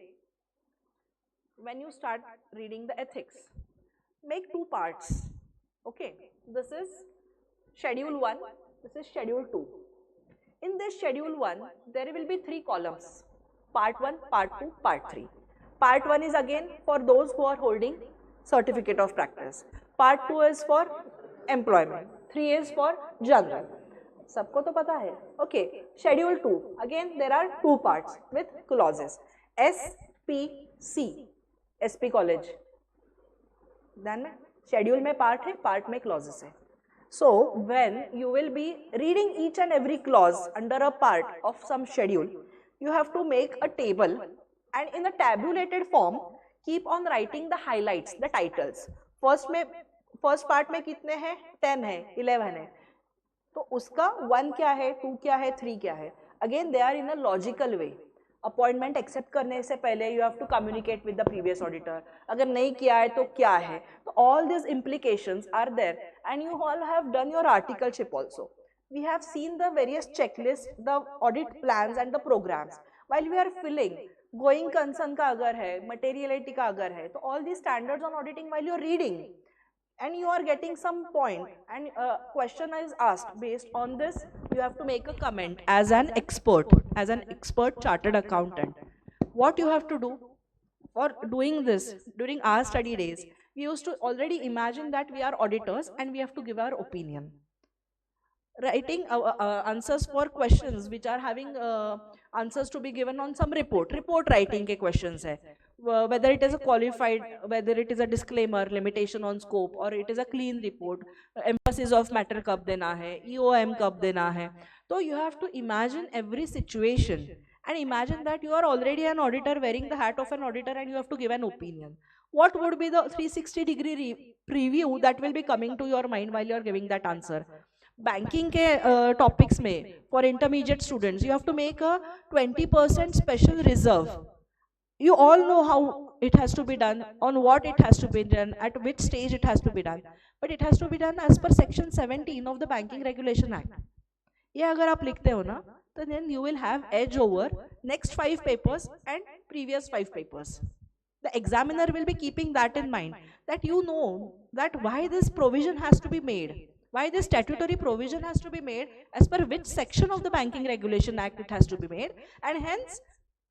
when you start reading the ethics, make 2 parts. Okay, this is schedule 1, this is schedule 2. In this schedule 1, there will be 3 columns, part 1, part 2, part 3. Part 1 is again for those who are holding certificate of practice. Part 2 is for employment. 3 is for general. सबको तो पता है. Okay, schedule 2. Again, there are 2 parts with clauses. SPC, SP college. ध्यान में, schedule में part है, part में clauses है. So when you will be reading each and every clause under a part of some schedule, you have to make a table, and in a tabulated form keep on writing the highlights, the titles. First part में कितने हैं? 10 है, 11 है. तो उसका 1 क्या है, 2 क्या है, 3 क्या है. Again they are in a logical way. Appointment accept करने से पहले you have to communicate with the previous auditor. अगर नहीं किया है तो क्या है. तो all this implications are there, and you all have done your articleship also. We have seen the various checklists, the audit plans and the programs. While we are filling, going concern का अगर है, materiality का अगर है, तो all these standards on auditing while you are reading, and you are getting some point, and a question is asked, based on this you have to make a comment as an expert chartered accountant. What you have to do for doing this during our study days, we used to already imagine that we are auditors and we have to give our opinion. Writing answers for questions which are having answers to be given on some report writing के questions है. Whether it is a qualified, whether it is a disclaimer, limitation on scope, or it is a clean report, emphasis of matter कब देना है, EOM कब देना है. So you have to imagine every situation, and imagine that you are already an auditor wearing the hat of an auditor and you have to give an opinion. What would be the 360-degree preview that will be coming to your mind while you are giving that answer? Banking के topics में for intermediate students, you have to make a 20% special reserve you all know how it has to be done, on what it has to be done, at which stage it has to be done. But it has to be done as per section 17 of the Banking Regulation Act. ये अगर आप लिखते हो ना, तो then you will have edge over next 5 papers and previous 5 papers. The examiner will be keeping that in mind, that you know that why this provision has to be made, why this statutory provision has to be made, as per which section of the Banking Regulation Act it has to be made, and hence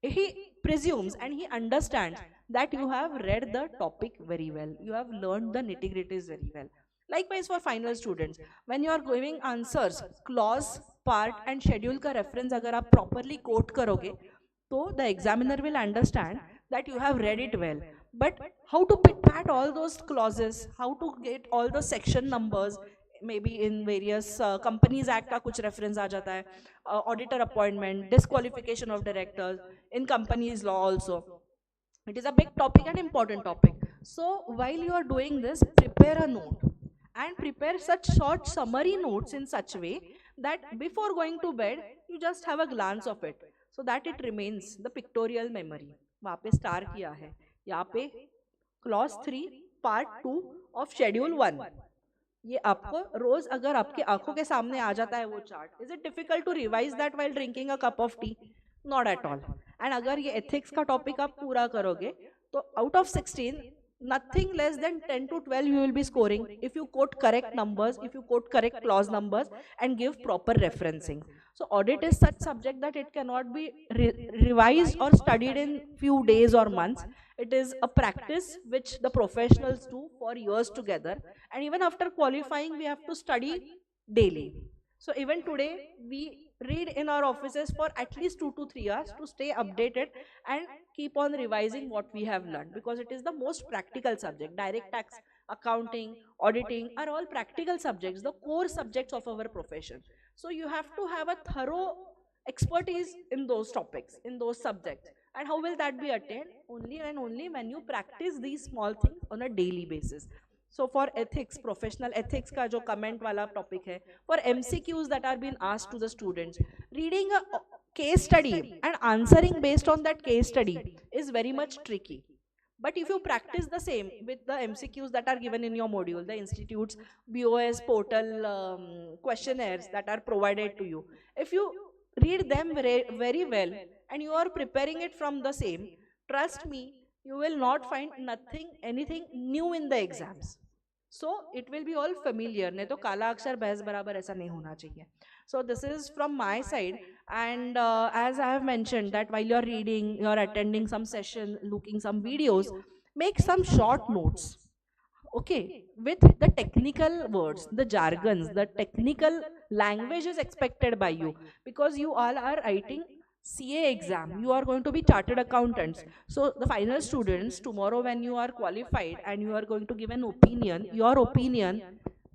he presumes and he understands that you have read the topic very well, you have learned the nitty-gritties very well. Likewise for final students, when you are giving answers, clause, part and schedule का reference अगर आप properly quote करोगे, तो the examiner will understand that you have read it well. But how to pit pat all those clauses, how to get all the section numbers, maybe in various companies act का कुछ reference आ जाता है, auditor appointment, disqualification of directors, in companies law also. It is a big topic and important topic. So while you are doing this, prepare a note and prepare such short summary notes in such way that before going to bed, you just have a glance of it, so that it remains the pictorial memory. वहाँ पे star किया है, यहाँ पे clause 3 part 2 of schedule 1. ये आपको रोज अगर आपकी आंखों के सामने आ जाता है वो chart, is it difficult to revise that while drinking a cup of tea? Not at all. And अगर ये एथिक्स का टॉपिक आप पूरा करोगे, तो out of 16, nothing less than 10 to 12 you will be scoring if you quote correct numbers, if you quote correct clause numbers and give proper referencing. So audit is such subject that it cannot be revised or studied in few days or months. It is a practice which the professionals do for years together, and even after qualifying we have to study daily. So even today we read in our offices for at least 2 to 3 hours to stay updated and keep on revising what we have learned, because it is the most practical subject. Direct tax, accounting, auditing are all practical subjects, the core subjects of our profession. So you have to have a thorough expertise in those topics, in those subjects. And how will that be attained? Only and only when you practice these small things on a daily basis. So for ethics, professional ethics का जो comment वाला topic है, for MCQs that are being asked to the students, reading a case study and answering based on that case study is very much tricky. But if you practice the same with the MCQs that are given in your module, the institute's BOS portal questionnaires that are provided to you, if you read them very well and you are preparing it from the same, trust me, you will not find anything new in the exams. So it will be all familiar. नहीं तो काला अक्षर बहस बराबर ऐसा नहीं होना चाहिए. So this is from my side, and as I have mentioned that while you're reading, you're attending some session, looking some videos, make some short notes, okay, with the technical words, the jargons, the technical language is expected by you, because you all are writing CA exam, you are going to be chartered accountants. So the final students, tomorrow when you are qualified and you are going to give an opinion, your opinion,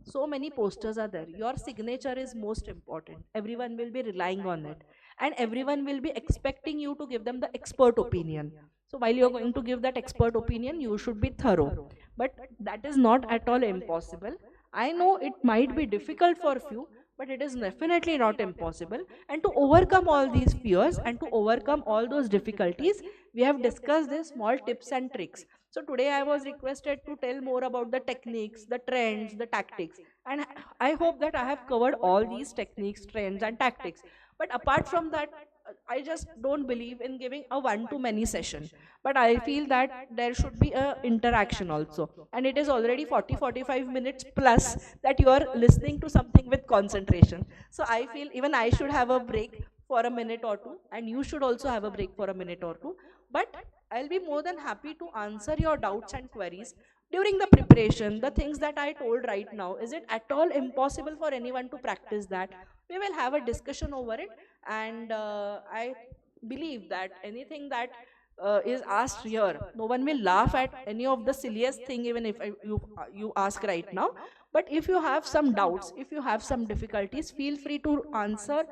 so many posters are there, your signature is most important. Everyone will be relying on it, and everyone will be expecting you to give them the expert opinion. So while you are going to give that expert opinion, you should be thorough. But that is not at all impossible. I know it might be difficult for few, but it is definitely not impossible. And to overcome all these fears and to overcome all those difficulties, we have discussed these small tips and tricks. So today I was requested to tell more about the techniques, the trends, the tactics. And I hope that I have covered all these techniques, trends and tactics. But apart from that, I just don't believe in giving a one-to-many session. But I feel that there should be a interaction also. And it is already 40-45 minutes plus that you are listening to something with concentration. So I feel even I should have a break for a minute or two, and you should also have a break for a minute or two. But I'll be more than happy to answer your doubts and queries during the preparation. The things that I told right now, is it at all impossible for anyone to practice that? We will have a discussion over it, and I believe that anything that is asked here, no one will laugh at any of the silliest thing, even if you ask right now. But if you have some doubts, if you have some difficulties, feel free to answer.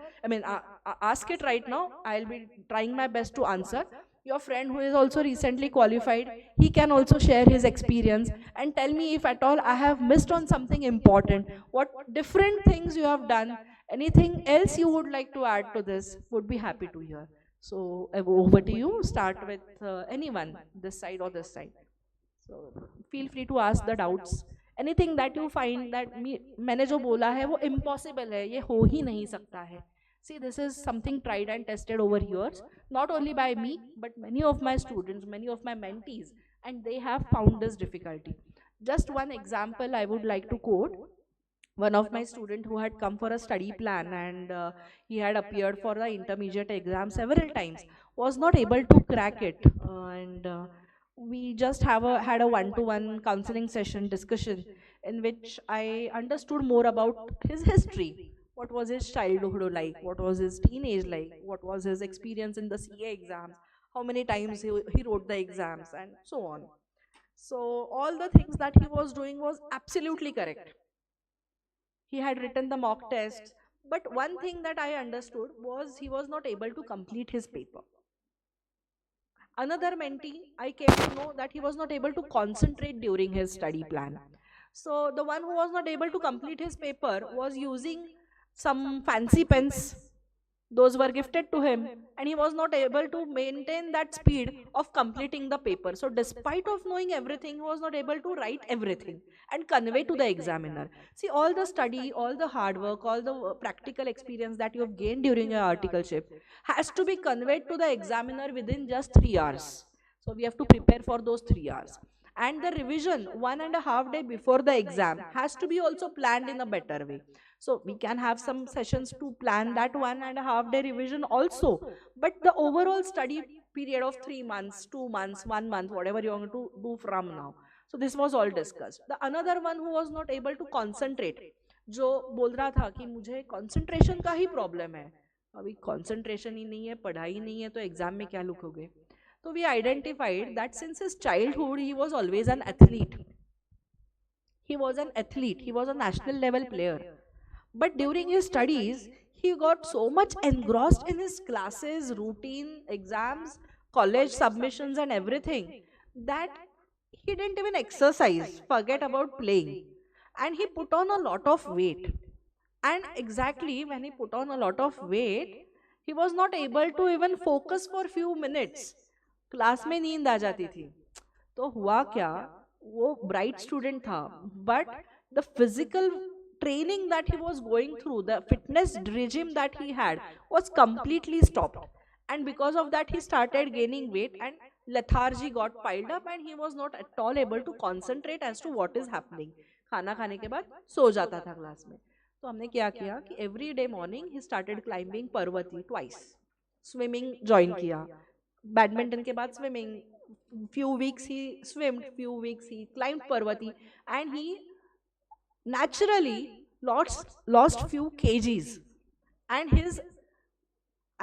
Ask it right now. I'll be trying my best to answer. Your friend who is also recently qualified, he can also share his experience and tell me if at all I have missed on something important, what different things you have done, anything else you would like to add to this, would be happy to hear. So over to you. Start with anyone, this side or this side. So feel free to ask the doubts. Anything that you find that मैंने जो बोला है वो impossible है, ये हो ही नहीं सकता है. See, this is something tried and tested over years, not only by me, but many of my students, many of my mentees, and they have found this difficulty. Just one example I would like to quote. One of my student who had come for a study plan, and he had appeared for the intermediate exam several times, was not able to crack it, and we just had a one-to-one counseling session discussion in which I understood more about his history. What was his childhood like? What was his teenage like? What was his experience in the CA exams? How many times he wrote the exams, and so on. So all the things that he was doing was absolutely correct. He had written the mock tests, but one thing that I understood was he was not able to complete his paper. Another mentee, I came to know that he was not able to concentrate during his study plan. So the one who was not able to complete his paper was using some fancy pens. Those were gifted to him, and he was not able to maintain that speed of completing the paper. So despite of knowing everything, he was not able to write everything and convey to the examiner. See, all the study, all the hard work, all the practical experience that you have gained during your articleship has to be conveyed to the examiner within just 3 hours. So we have to prepare for those 3 hours. And the revision 1.5 days before the exam has to be also planned in a better way. So we can have some sessions to plan that 1.5 day revision also. But the overall study period of 3 months, 2 months, 1 month, whatever you want to do from now. So this was all discussed. The another one who was not able to concentrate, जो बोल रहा था कि मुझे concentration का ही problem है. अभी concentration ही नहीं है, पढ़ाई नहीं है, तो exam में क्या लिखोगे? So we identified that since his childhood, he was always an athlete. He was an athlete. He was a national level player. But during his studies, he got so much engrossed in his classes, routine, exams, college submissions, and everything that he didn't even exercise, forget about playing. And he put on a lot of weight. And exactly when he put on a lot of weight, he was not able to even focus for few minutes. Class में नींद आ जाती थी. तो हुआ क्या, वो bright student था, but the physical training that he was going through, the fitness regime that he had was completely stopped, and because of that he started gaining weight, and lethargy got piled up, and he was not at all able to concentrate as to what is happening. खाना खाने के बाद सो जाता था class में. तो हमने क्या किया कि every day morning he started climbing Parvati twice, swimming join किया, badminton के बाद swimming, few weeks he swimmed, few weeks he climbed Parvati, and he naturally lost few kgs, and his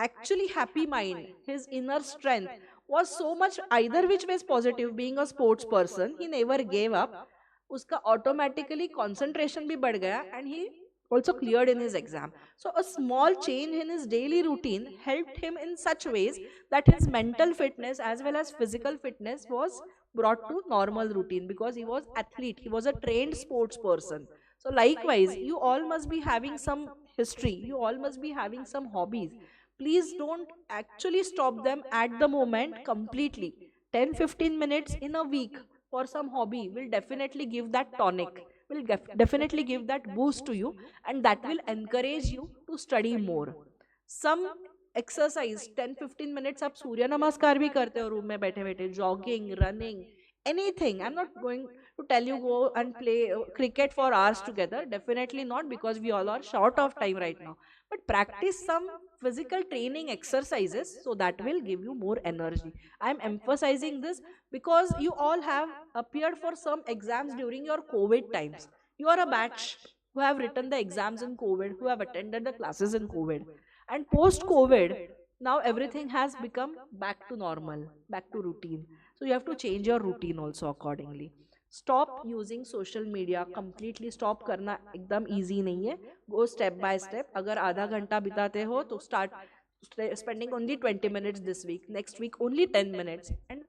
actually happy mind, his inner strength was so much either which was positive. Being a sports person, he never gave up. Uska automatically concentration bhi बढ़ गया, and he also cleared in his exam. So a small change in his daily routine helped him in such ways that his mental fitness as well as physical fitness was brought to normal routine, because he was athlete, he was a trained sports person. So likewise, you all must be having some history, you all must be having some hobbies. Please don't actually stop them at the moment completely. 10-15 minutes in a week for some hobby will definitely give that tonic, will definitely give that boost to you, and that will encourage you to study more. Some exercise 10-15 minutes आप सूर्य नमस्कार भी करते हो room में बैठे बैठे, jogging, running, anything. I'm not going to tell you go and play cricket for hours together, definitely not, because we all are short of time right now. But practice some physical training exercises, so that will give you more energy. I'm emphasizing this because you all have appeared for some exams during your COVID times. You are a batch who have written the exams in COVID, who have attended the classes in COVID, and post COVID now everything has become back to normal, back to routine. So you have to change your routine also accordingly. Stop using social media completely. Stop करना एकदम easy नहीं है. Go step by step. अगर आधा घंटा बिताते हो तो start spending only 20 minutes this week. Next week only 10 minutes, and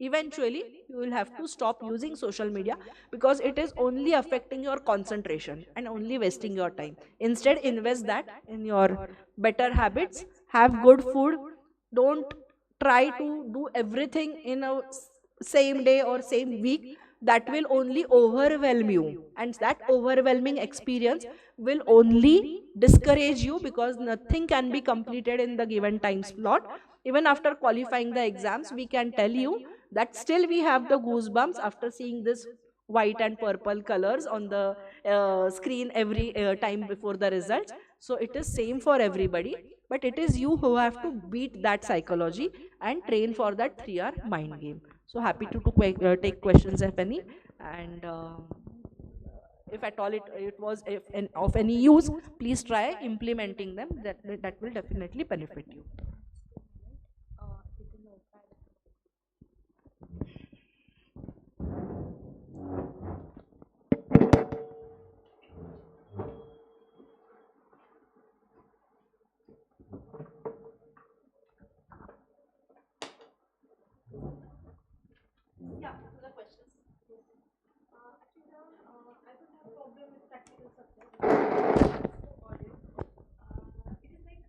eventually you will have to stop using social media, because it is only affecting your concentration and only wasting your time. Instead, invest that in your better habits. Have good food, Don't try to do everything in a same day or same week. That will only overwhelm you, and that overwhelming experience will only discourage you, because nothing can be completed in the given time slot. Even after qualifying the exams, we can tell you that still we have the goosebumps after seeing this white and purple colors on the screen every time before the results. So it is same for everybody, but it is you who have to beat that psychology and train for that 3-hour mind game. So happy to take questions if any, and if at all it was of any use, please try implementing them. That will definitely benefit you. Yeah, the questions. Actually, I don't have problem with practical subjects. It is like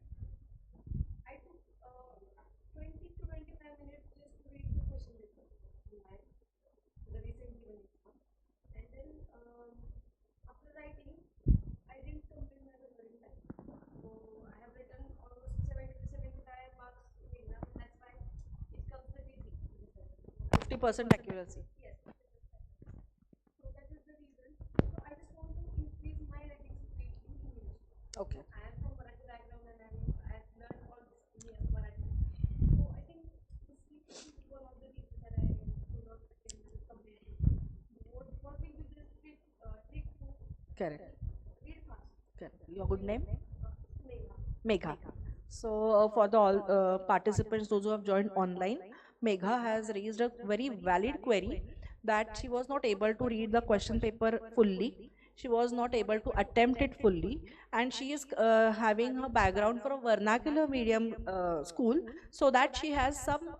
I took 20 to 25 minutes just to read the question paper in the recent given exam. And then after writing, I didn't complete my writing time. So I have written almost 70 to 75 marks in the exam. That's why it comes with easy. 50% accuracy. Yes. So that is the reason. So I just want to increase my writing speed in English. Okay. I am from Marathi background and I have learned all this in Marathi. So I think the speed is one of the reasons that I do not attempt this completely. What will be the speed trick to correct read fast? Correct. Your good name? Megha. Megha. So for the all participants, those who have joined online, Megha has raised a very valid query that she was not able to read the question paper fully. She was not able to attempt it fully, and she is having her background from vernacular medium school, so that she has some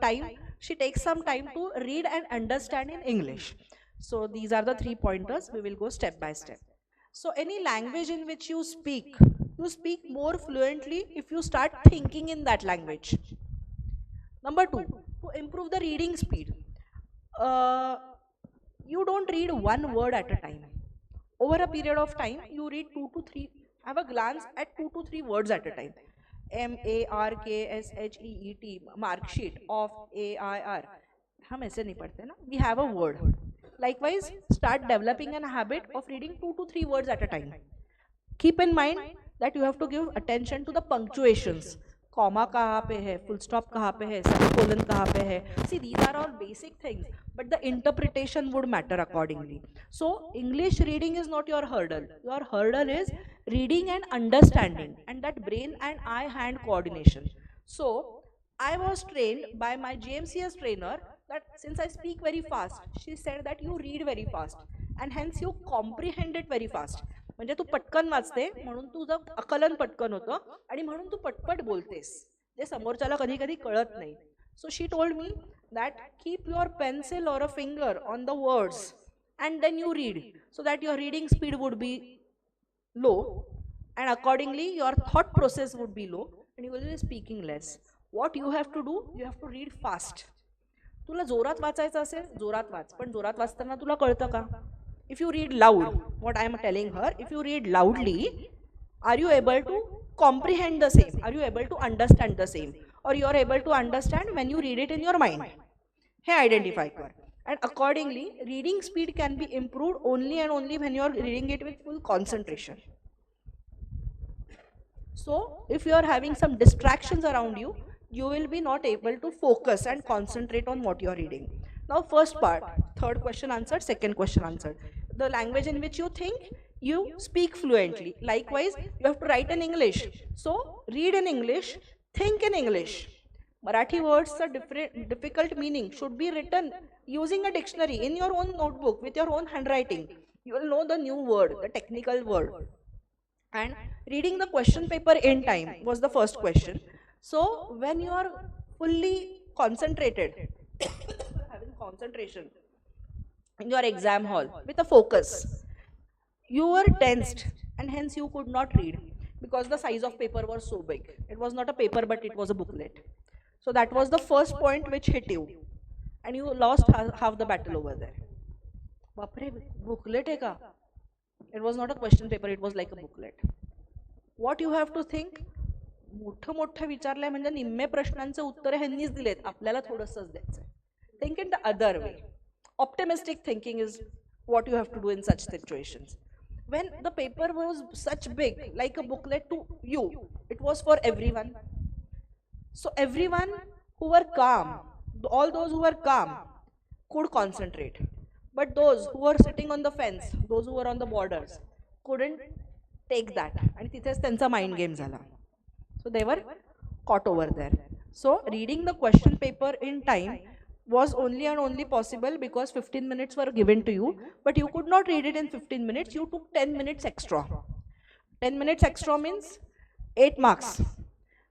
time. She takes some time to read and understand in English. So these are the 3 pointers. We will go step by step. So any language in which you speak more fluently if you start thinking in that language. Number two, to improve the reading speed, uh, you don't read one word at a time. Over a period of time, you read 2 to 3, have a glance at 2 to 3 words at a time. MARKSHEET, mark sheet of AIR. हम ऐसे नहीं पढ़ते ना. We have a word. Likewise, start developing a habit of reading 2 to 3 words at a time. Keep in mind that you have to give attention to the punctuations. Comma कहाँ पे है, full stop कहाँ पे है, semicolon कहाँ पे है. See, these are all basic things, but the interpretation would matter accordingly. So English reading is not your hurdle. Your hurdle is reading and understanding, and that brain and eye-hand coordination. So I was trained by my GMCS trainer that since I speak very fast, she said that you read very fast and hence you comprehend it very fast. म्हणजे तू पटकन वाचते म्हणून तुझं आकलन पटकन होतं आणि म्हणून तू पटपट बोलतेस, जे समोरच्याला कधी कधी कळत नाही. So she told me that keep your pencil or a finger on the words and then you read, so that your reading speed would be low and accordingly your thought process would be low and you will be speaking less. What you have to do, you have to read fast. तुला जोरात वाचायचं असेल जोरात watch, पण जोरात वाचताना तुला कळतं का? If you read loud, what I am telling her, if you read loudly, are you able to comprehend the same? Are you able to understand the same? Or you are able to understand when you read it in your mind? Hey, identify कर. And accordingly, reading speed can be improved only and only when you are reading it with full concentration. So if you are having some distractions around you, you will be not able to focus and concentrate on what you are reading. Now first part, third question answered, second question answered. The language in which you think, you speak fluently. Likewise, you have to write in English. So read in English, think in English. Marathi words are difficult meaning should be written using a dictionary in your own notebook with your own handwriting. You will know the new word, the technical word. And reading the question paper in time was the first question. So when you are fully concentrated, having concentration in your exam hall with a focus, you were tensed and hence you could not read because the size of paper was so big. It was not a paper but it was a booklet. So that was the first point which hit you, and you lost half the battle over there. Bapre, booklet hai ka? It was not a question paper, it was like a booklet. What you have to think, मोठं मोठं विचारलंय म्हणजे निम्मे प्रश्नांचे उत्तर ह्यांनीच दिलेत, आपल्याला थोडंसंच द्यायचंय. Think in the other way. Optimistic thinking is what you have to do in such situations. When the paper was such big, like a booklet to you, it was for everyone. So everyone who were calm, all those who were calm could concentrate. But those who were sitting on the fence, those who were on the borders, couldn't take that. And तिथेच त्यांचा mind game झाला. So they were caught over there. So reading the question paper in time was only and only possible because 15 minutes were given to you, but you could not read it in 15 minutes, you took 10 minutes extra. 10 minutes extra means 8 marks.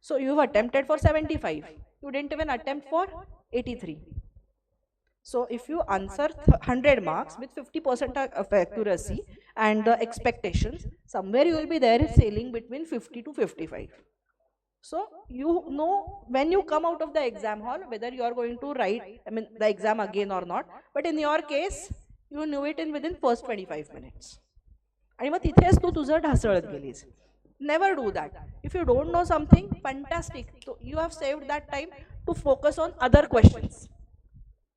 So you have attempted for 75. You didn't even attempt for 83. So if you answer 100 marks with 50% of accuracy and the expectations, somewhere you will be there sailing between 50 to 55. So you know when you come out of the exam hall whether you are going to write the exam again or not. But in your case, you knew it in within first 25 minutes. आणि मग तिथेच तू तुझं ढासळत गेलीस. Never do that. If you don't know something, fantastic. So you have saved that time to focus on other questions.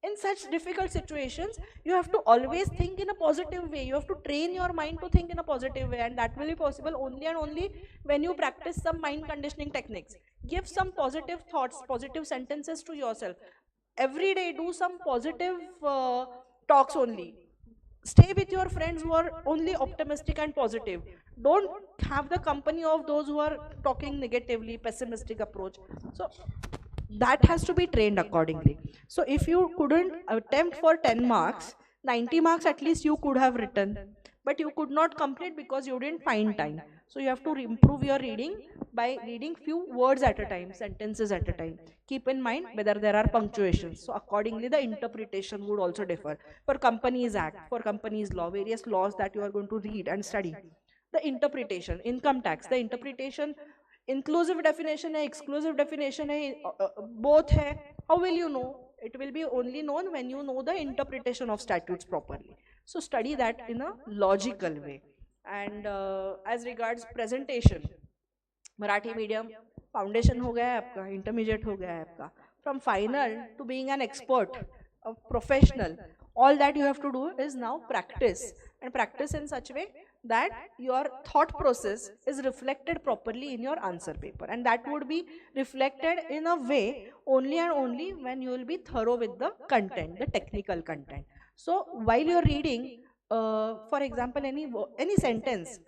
In such difficult situations, you have to always think in a positive way. You have to train your mind to think in a positive way, and that will be possible only and only when you practice some mind conditioning techniques. Give some positive thoughts, positive sentences to yourself. Every day, do some positive talks only. Stay with your friends who are only optimistic and positive. Don't have the company of those who are talking negatively, pessimistic approach. So that has to be trained accordingly. So if you couldn't attempt for 10 marks, 90 marks at least you could have written, but you could not complete because you didn't find time. So you have to improve your reading by reading few words at a time, sentences at a time. Keep in mind whether there are punctuations. So accordingly the interpretation would also differ. For Companies Act, for Companies Law, various laws that you are going to read and study. The interpretation, income tax, the interpretation, inclusive definition hai, exclusive definition hai, both hai. How will you know? It will be only known when you know the interpretation of statutes properly. So study that in a logical way. And as regards presentation, Marathi medium foundation हो गया है आपका, intermediate हो गया है आपका. From final to being an expert, a professional, all that you have to do is now practice, and practice in such way that your thought process is reflected properly in your answer paper, and that would be reflected in a way only and only when you will be thorough with the content, the technical content. So while you're reading, for example, any sentence,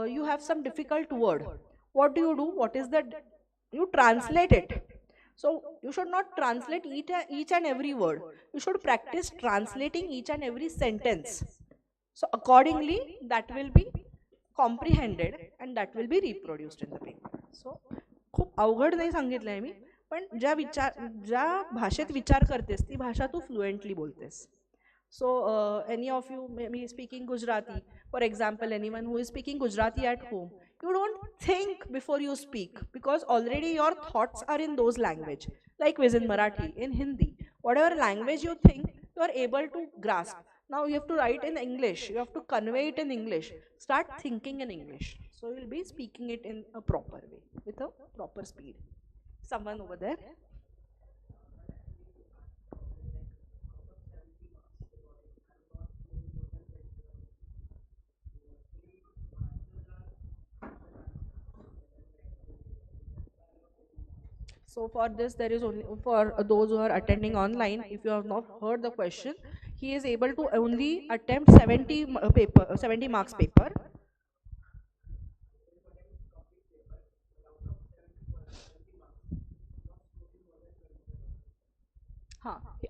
you have some difficult word. What do? What is that? You translate it. So you should not translate each and every word. You should practice translating each and every sentence. So accordingly, that will be comprehended and that will be reproduced in the paper. So खूप अवघड नाही सांगितलंय मी, पण ज्या भाषेत विचार करतेस ती भाषा तू फ्लुएंटली बोलतेस. So any of you may be speaking Gujarati, for example, anyone who is speaking Gujarati at home, you don't think before you speak because already your thoughts are in those language. Likewise in Marathi, in Hindi, whatever language you think, you are able to grasp. Now you have to write in English, you have to convey it in English. Start thinking in English. So you will be speaking it in a proper way, with a proper speed. Someone over there? So for this, there is only for those who are attending online. If you have not heard the question, he is able to only attempt 70 paper, 70 marks paper.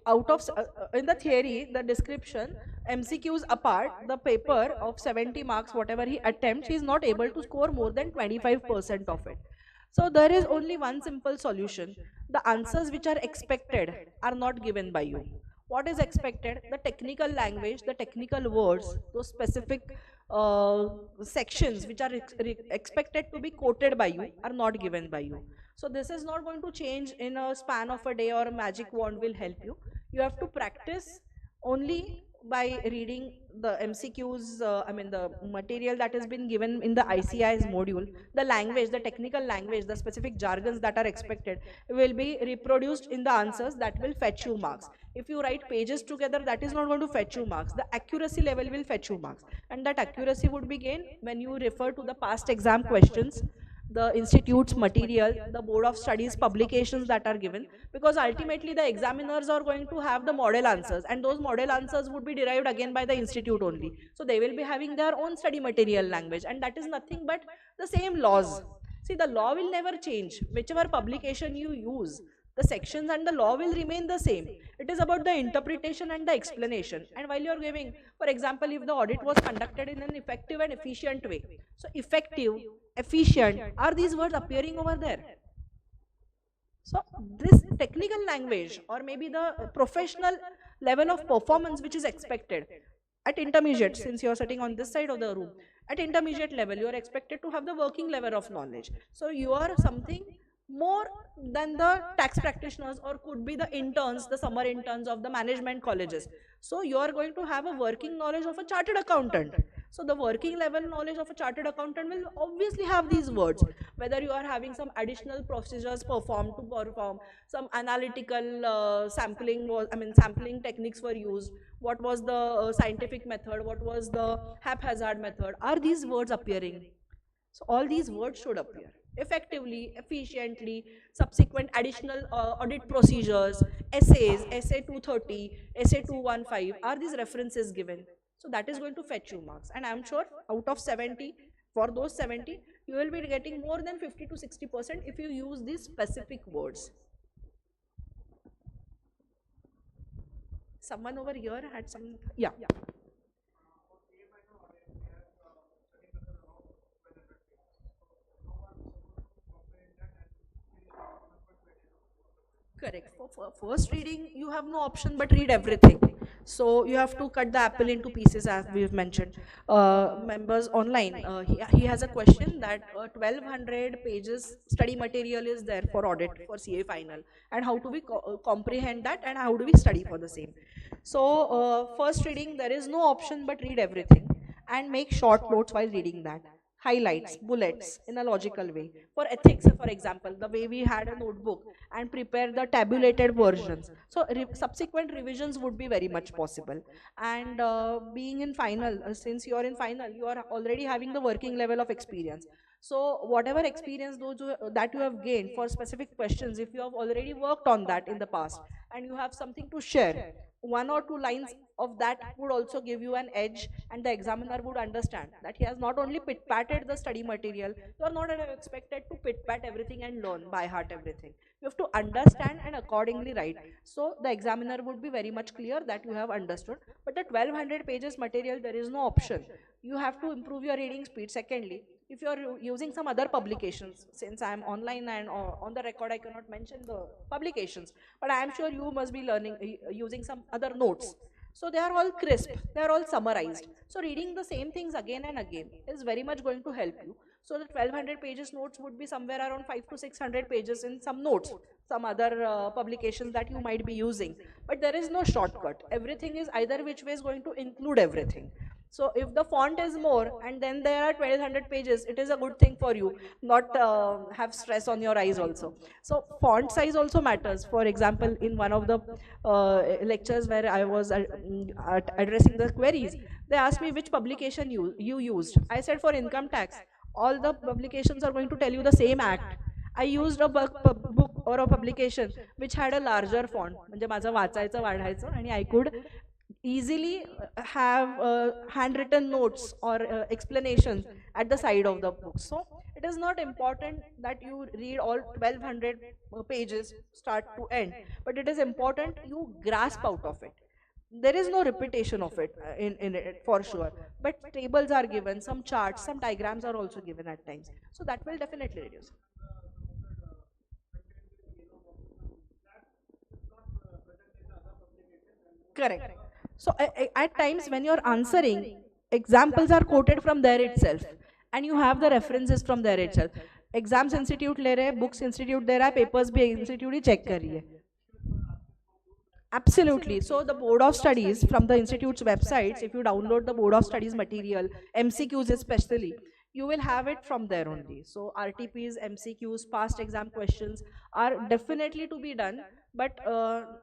Out of in the theory, the description, MCQs apart, the paper of 70 marks, whatever he attempts, he is not able to score more than 25% of it. So there is only one simple solution. The answers which are expected are not given by you. What is expected? The technical language, the technical words, those specific sections which are expected to be quoted by you are not given by you. So this is not going to change in a span of a day, or a magic wand will help you. You have to practice only by reading the MCQs, I mean the material that has been given in the ICI's module, the language, the technical language, the specific jargons that are expected will be reproduced in the answers that will fetch you marks. If you write pages together, that is not going to fetch you marks. The accuracy level will fetch you marks. And that accuracy would be gained when you refer to the past exam questions, the institute's material, the board of studies publications that are given, because ultimately the examiners are going to have the model answers, and those model answers would be derived again by the institute only. So they will be having their own study material language, and that is nothing but the same laws. See, the law will never change. Whichever publication you use, the sections and the law will remain the same. It is about the interpretation and the explanation. And while you are giving, for example, if the audit was conducted in an effective and efficient way, so effective, efficient, are these words appearing over there? So this technical language, or maybe the professional level of performance which is expected at intermediate, since you are sitting on this side of the room, at intermediate level you are expected to have the working level of knowledge. So you are something more than the tax practitioners, or could be the interns, the summer interns of the management colleges. So you are going to have a working knowledge of a chartered accountant. So the working level knowledge of a chartered accountant will obviously have these words. Whether you are having some additional procedures performed to perform, some analytical sampling was, I mean sampling techniques were used, what was the scientific method, what was the haphazard method, are these words appearing? So all these words should appear. Effectively, efficiently, subsequent additional audit procedures, essays, essay 230, essay 215, are these references given? So that is going to fetch you marks. And I'm sure out of 70, for those 70, you will be getting more than 50 to 60% if you use these specific words. Someone over here had some, yeah. Correct. For first reading, you have no option but read everything. So you have to cut the apple into pieces, as we've mentioned. Members online, he has a question that 1200 pages study material is there for audit for CA final, and how do we comprehend that, and how do we study for the same? So first reading, there is no option but read everything and make short notes while reading that, highlights, bullets in a logical way. For ethics, for example, the way we had a notebook and prepare the tabulated versions. So subsequent revisions would be very much possible. And being in final, since you are in final, you are already having the working level of experience. So whatever experience that you have gained for specific questions, if you have already worked on that in the past and you have something to share, one or two lines of that would also give you an edge, and the examiner would understand that he has not only pit-patted the study material, you are not expected to pit-pat everything and learn by heart everything. You have to understand and accordingly write. So the examiner would be very much clear that you have understood. But the 1200 pages material, there is no option. You have to improve your reading speed. Secondly, if you are using some other publications, since I am online and on the record I cannot mention the publications, but I am sure you must be learning using some other notes. So they are all crisp, they are all summarized. So reading the same things again and again is very much going to help you. So the 1200 pages notes would be somewhere around 5 to 600 pages in some notes, some other publications that you might be using. But there is no shortcut. Everything is either which way is going to include everything. So if the font is more and then there are 1200 pages, it is a good thing for you, not have stress on your eyes also. So font size also matters. For example, in one of the lectures where I was addressing the queries, they asked me which publication you used. I said for income tax, all the publications are going to tell you the same act. I used a book or a publication which had a larger font. म्हणजे माझं वाचायचं वाढायचं आणि I could easily have handwritten notes or explanations at the side of the book. So it is not important that you read all 1200 pages start to end, but it is important you grasp out of it. There is no repetition of it in it for sure, but tables are given, some charts, some diagrams are also given at times, so that will definitely reduce. Correct. So at times when you're answering, examples are quoted from there itself, and you have the references from there itself. Exams institute ले रहे हैं, books institute दे रहा है, papers भी institute ही check कर रही है. Absolutely. So the Board of Studies from the institute's websites, if you download the Board of Studies material, MCQs especially, you will have it from there only. So RTPs, MCQs, past exam questions are definitely to be done. But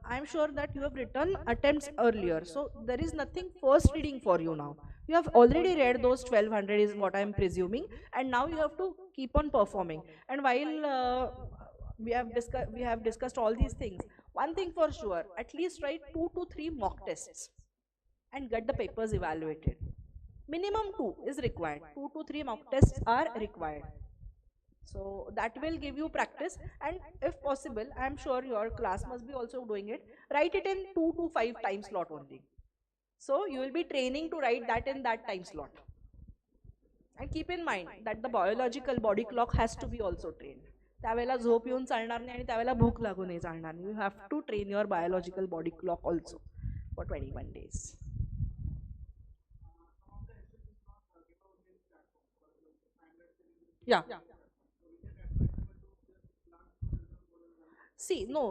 I'm sure that you have written attempts earlier. So there is nothing first reading for you now. You have already read those 1200 is what I'm presuming. And now you have to keep on performing. And while we have discussed all these things, one thing for sure, at least write 2 to 3 mock tests and get the papers evaluated. Minimum 2 is required. 2 to 3 mock tests are required. So that will give you practice, and if possible, I am sure your class must be also doing it. Write it in 2 to 5 time slot only. So you will be training to write that in that time slot. And keep in mind that the biological body clock has to be also trained. त्यावेळेला झोप येऊन चालणार नाही आणि त्यावेळेला भूक लागू नाही चालणार नाही. You have to train your biological body clock also for 21 days. Yeah. See, no,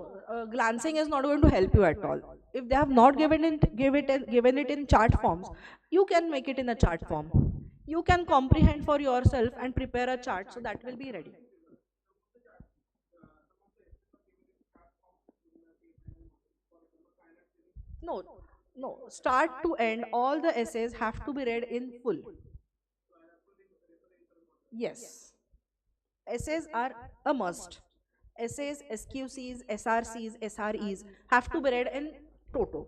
glancing is not going to help you at all. If they have not given it in chart forms, you can make it in a chart form. You can comprehend for yourself and prepare a chart, so that will be ready. No, no. Start to end, all the essays have to be read in full. Yes. Essays are a must. Essays, SQCs, SRCs, SREs have to be read in toto.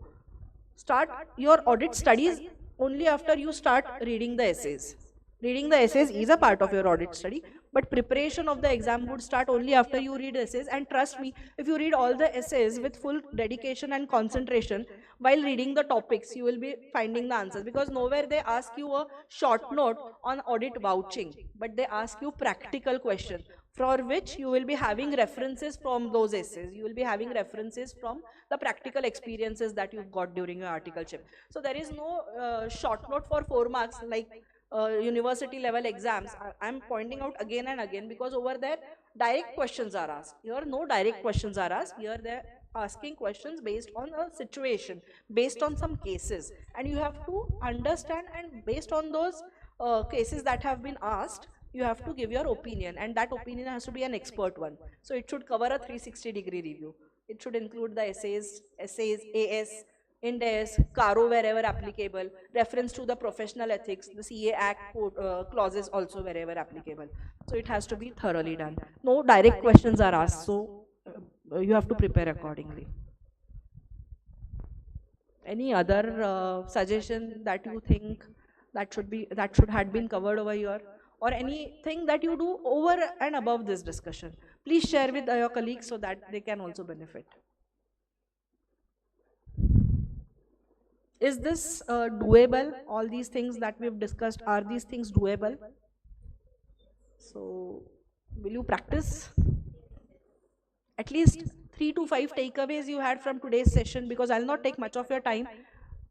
Start your audit studies only after you start reading the essays. Reading the essays is a part of your audit study, but preparation of the exam would start only after you read essays. And trust me, if you read all the essays with full dedication and concentration while reading the topics, you will be finding the answers, because nowhere they ask you a short note on audit vouching, but they ask you practical question for which you will be having references from those essays. You will be having references from the practical experiences that you got during your articleship. So there is no short note for 4 marks like university level exams. I'm pointing out again and again, because over there direct questions are asked. Here no direct questions are asked. Here they're asking questions based on a situation, based on some cases, and you have to understand, and based on those cases that have been asked, you have to give your opinion, and that opinion has to be an expert one. So it should cover a 360-degree review. It should include the essays, AS, INDES, CARO wherever applicable, reference to the professional ethics, the CA Act clauses also wherever applicable. So it has to be thoroughly done. No direct questions are asked, so you have to prepare accordingly. Any other suggestion that you think that should had been covered over here, or anything that you do over and above this discussion? Please share with your colleagues so that they can also benefit. Is this doable? All these things that we've discussed, are these things doable? So, will you practice? At least 3 to 5 takeaways you had from today's session, because I'll not take much of your time.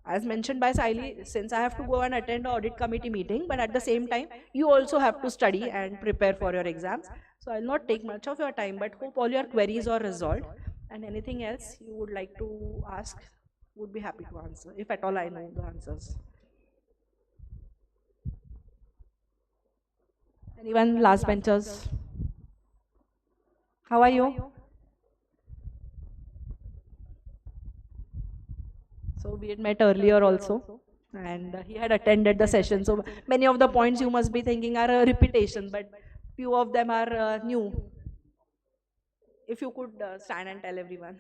As mentioned by Saili, since I have to go and attend the audit committee meeting, but at the same time, you also have to study and prepare for your exams. So I'll not take much of your time, but hope all your queries are resolved. And anything else you would like to ask, would be happy to answer, if at all I know the answers. Anyone, last benchers? How are you? So we had met earlier also, and he had attended the session. So many of the points you must be thinking are a repetition, but few of them are new. If you could stand and tell everyone.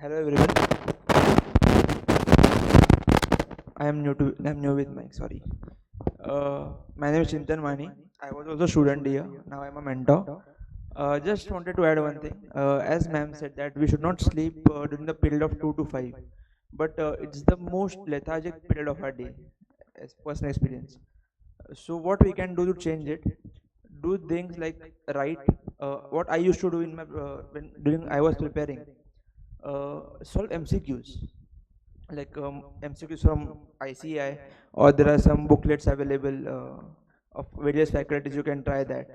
Hello everyone. I'm new with Mike. Sorry. My name is Chintan Mani. I was also a student here. Now I'm a mentor. Just wanted to add one thing. As ma'am said that we should not sleep during the period of 2 to 5, but it's the most lethargic period of our day. as personal experience. So what we can do to change it? Do things like write. What I used to do in my when during I was preparing, solve MCQs, like MCQs from ICI, or there are some booklets available of various faculties. You can try that,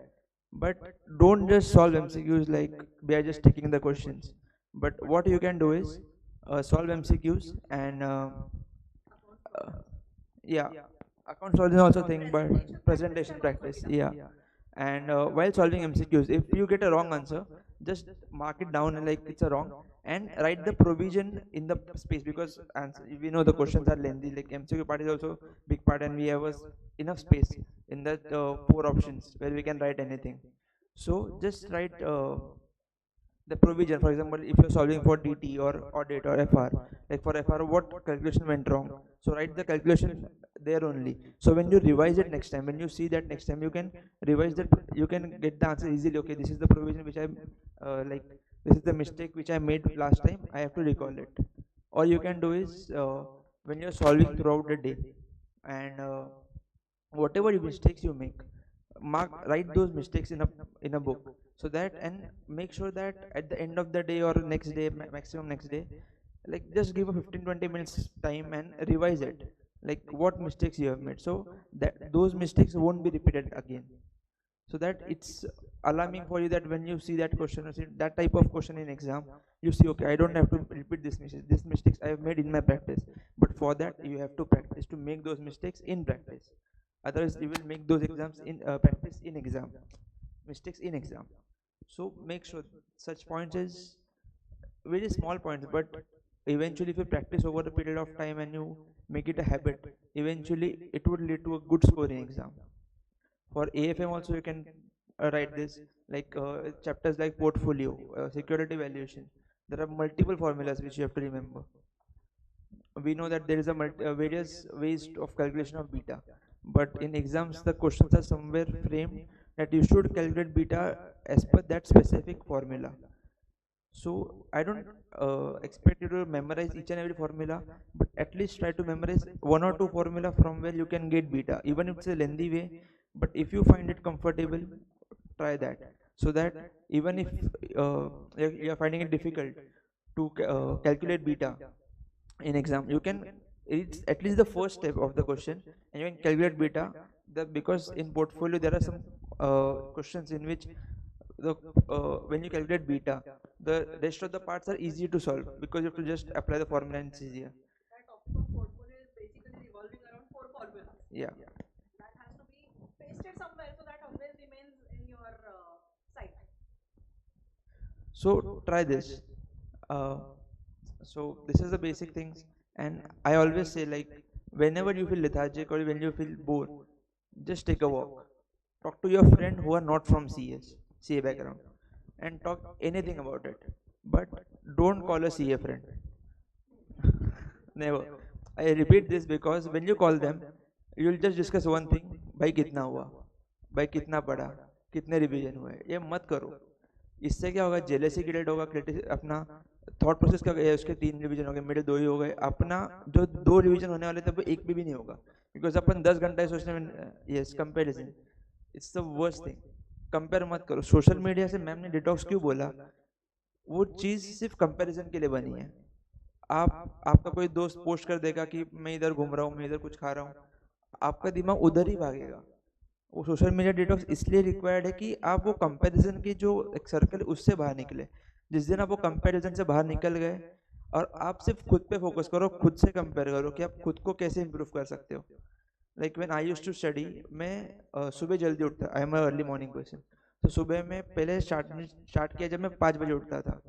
but don't just solve MCQs like we are just taking the questions. But what you can do is solve MCQs and uh, yeah, account solving also thing, but presentation practice. Yeah, and while solving MCQs, if you get a wrong answer, just mark it down and like it's a wrong, and write the provision in the space, because answer, we know the questions are lengthy. Like MCQ part is also big part, and we have enough space in that four options where we can write anything. So just write the provision. For example, if you're solving for DT or audit or FR, like for FR, what calculation went wrong? So write the calculation there only. So when you revise it next time, when you see that next time, you can revise that. You can get the answer easily. Okay, this is the provision which I like. This is the mistake which I made last time. I have to recall it. Or you can do is when you're solving throughout the day, and whatever mistakes you make, write those mistakes in a book, so that, and make sure that at the end of the day or next day, maximum next day, like just give a 15-20 minutes time and revise it, like what mistakes you have made, so that those mistakes won't be repeated again. So that it's alarming for you, that when you see that question or see that type of question in exam, you see, okay, I don't have to repeat this mistakes I have made in my practice. But for that you have to practice to make those mistakes in practice. Otherwise you will make those exams in practice in exam, mistakes in exam. So make sure such points is very small points, but eventually if you practice over a period of time and you make it a habit, eventually it would lead to a good score in exam. For AFM also you can write this, like chapters like portfolio, security valuation. There are multiple formulas which you have to remember. We know that there is a various ways of calculation of beta, but in exams the questions are somewhere framed that you should calculate beta as per that specific formula. So I don't expect you to memorize each and every formula, but at least try to memorize one or two formula from where you can get beta, even if it's a lengthy way. But if you find it comfortable, try that, so that even if you're finding it difficult to calculate beta in exam, you can, it's at least the first step of the question, and you can calculate beta. Because in portfolio there are some questions in which the when you calculate beta, the rest of the parts are easy to solve, because you have to just apply the formula and it's easier. That October portfolio is basically revolving around four formulas. Yeah. That has to be pasted somewhere so that always remains in your sight. So try this. Uh, so this is the basic things, and I always say, like, whenever you feel lethargic or when you feel bored, just take a walk. Talk to your friend who are not from CA background, and talk anything about it. But don't call a CA friend. Never. I repeat this because when you call them, you will just discuss one thing: भाई कितना हुआ, भाई कितना पढ़ा, कितने revision हुए. ये मत करो. इससे क्या होगा? जेलेसी क्रिएट होगा, अपना थॉट प्रोसेस का गया, उसके 3 रिवीजन हो गए, मेरे 2 ही हो गए, अपना जो 2 रिवीजन होने वाले थे वो एक भी नहीं होगा, बिकॉज अपन 10 घंटा सोचने में. Yes, comparison, it's the worst thing. Compare मत करो. सोशल मीडिया से मैम ने डिटॉक्स क्यों बोला? वो चीज़ सिर्फ कंपैरिजन के लिए बनी है. आपका कोई दोस्त पोस्ट कर देगा कि मैं इधर घूम रहा हूँ, मैं इधर कुछ खा रहा हूँ, आपका दिमाग उधर ही भागेगा. वो सोशल मीडिया डिटॉक्स इसलिए रिक्वायर्ड है कि आप वो कंपैरिजन की जो एक सर्कल है उससे बाहर निकले. जिस दिन आप वो कंपैरिजन से बाहर निकल गए और आप सिर्फ खुद पे फोकस करो, खुद से कंपेयर करो कि आप खुद को कैसे इंप्रूव कर सकते हो. Like when I used to study, मैं सुबह जल्दी उठता. I am a early morning person. तो सुबह में पहले स्टार्ट किया जब मैं 5 बजे उठता था.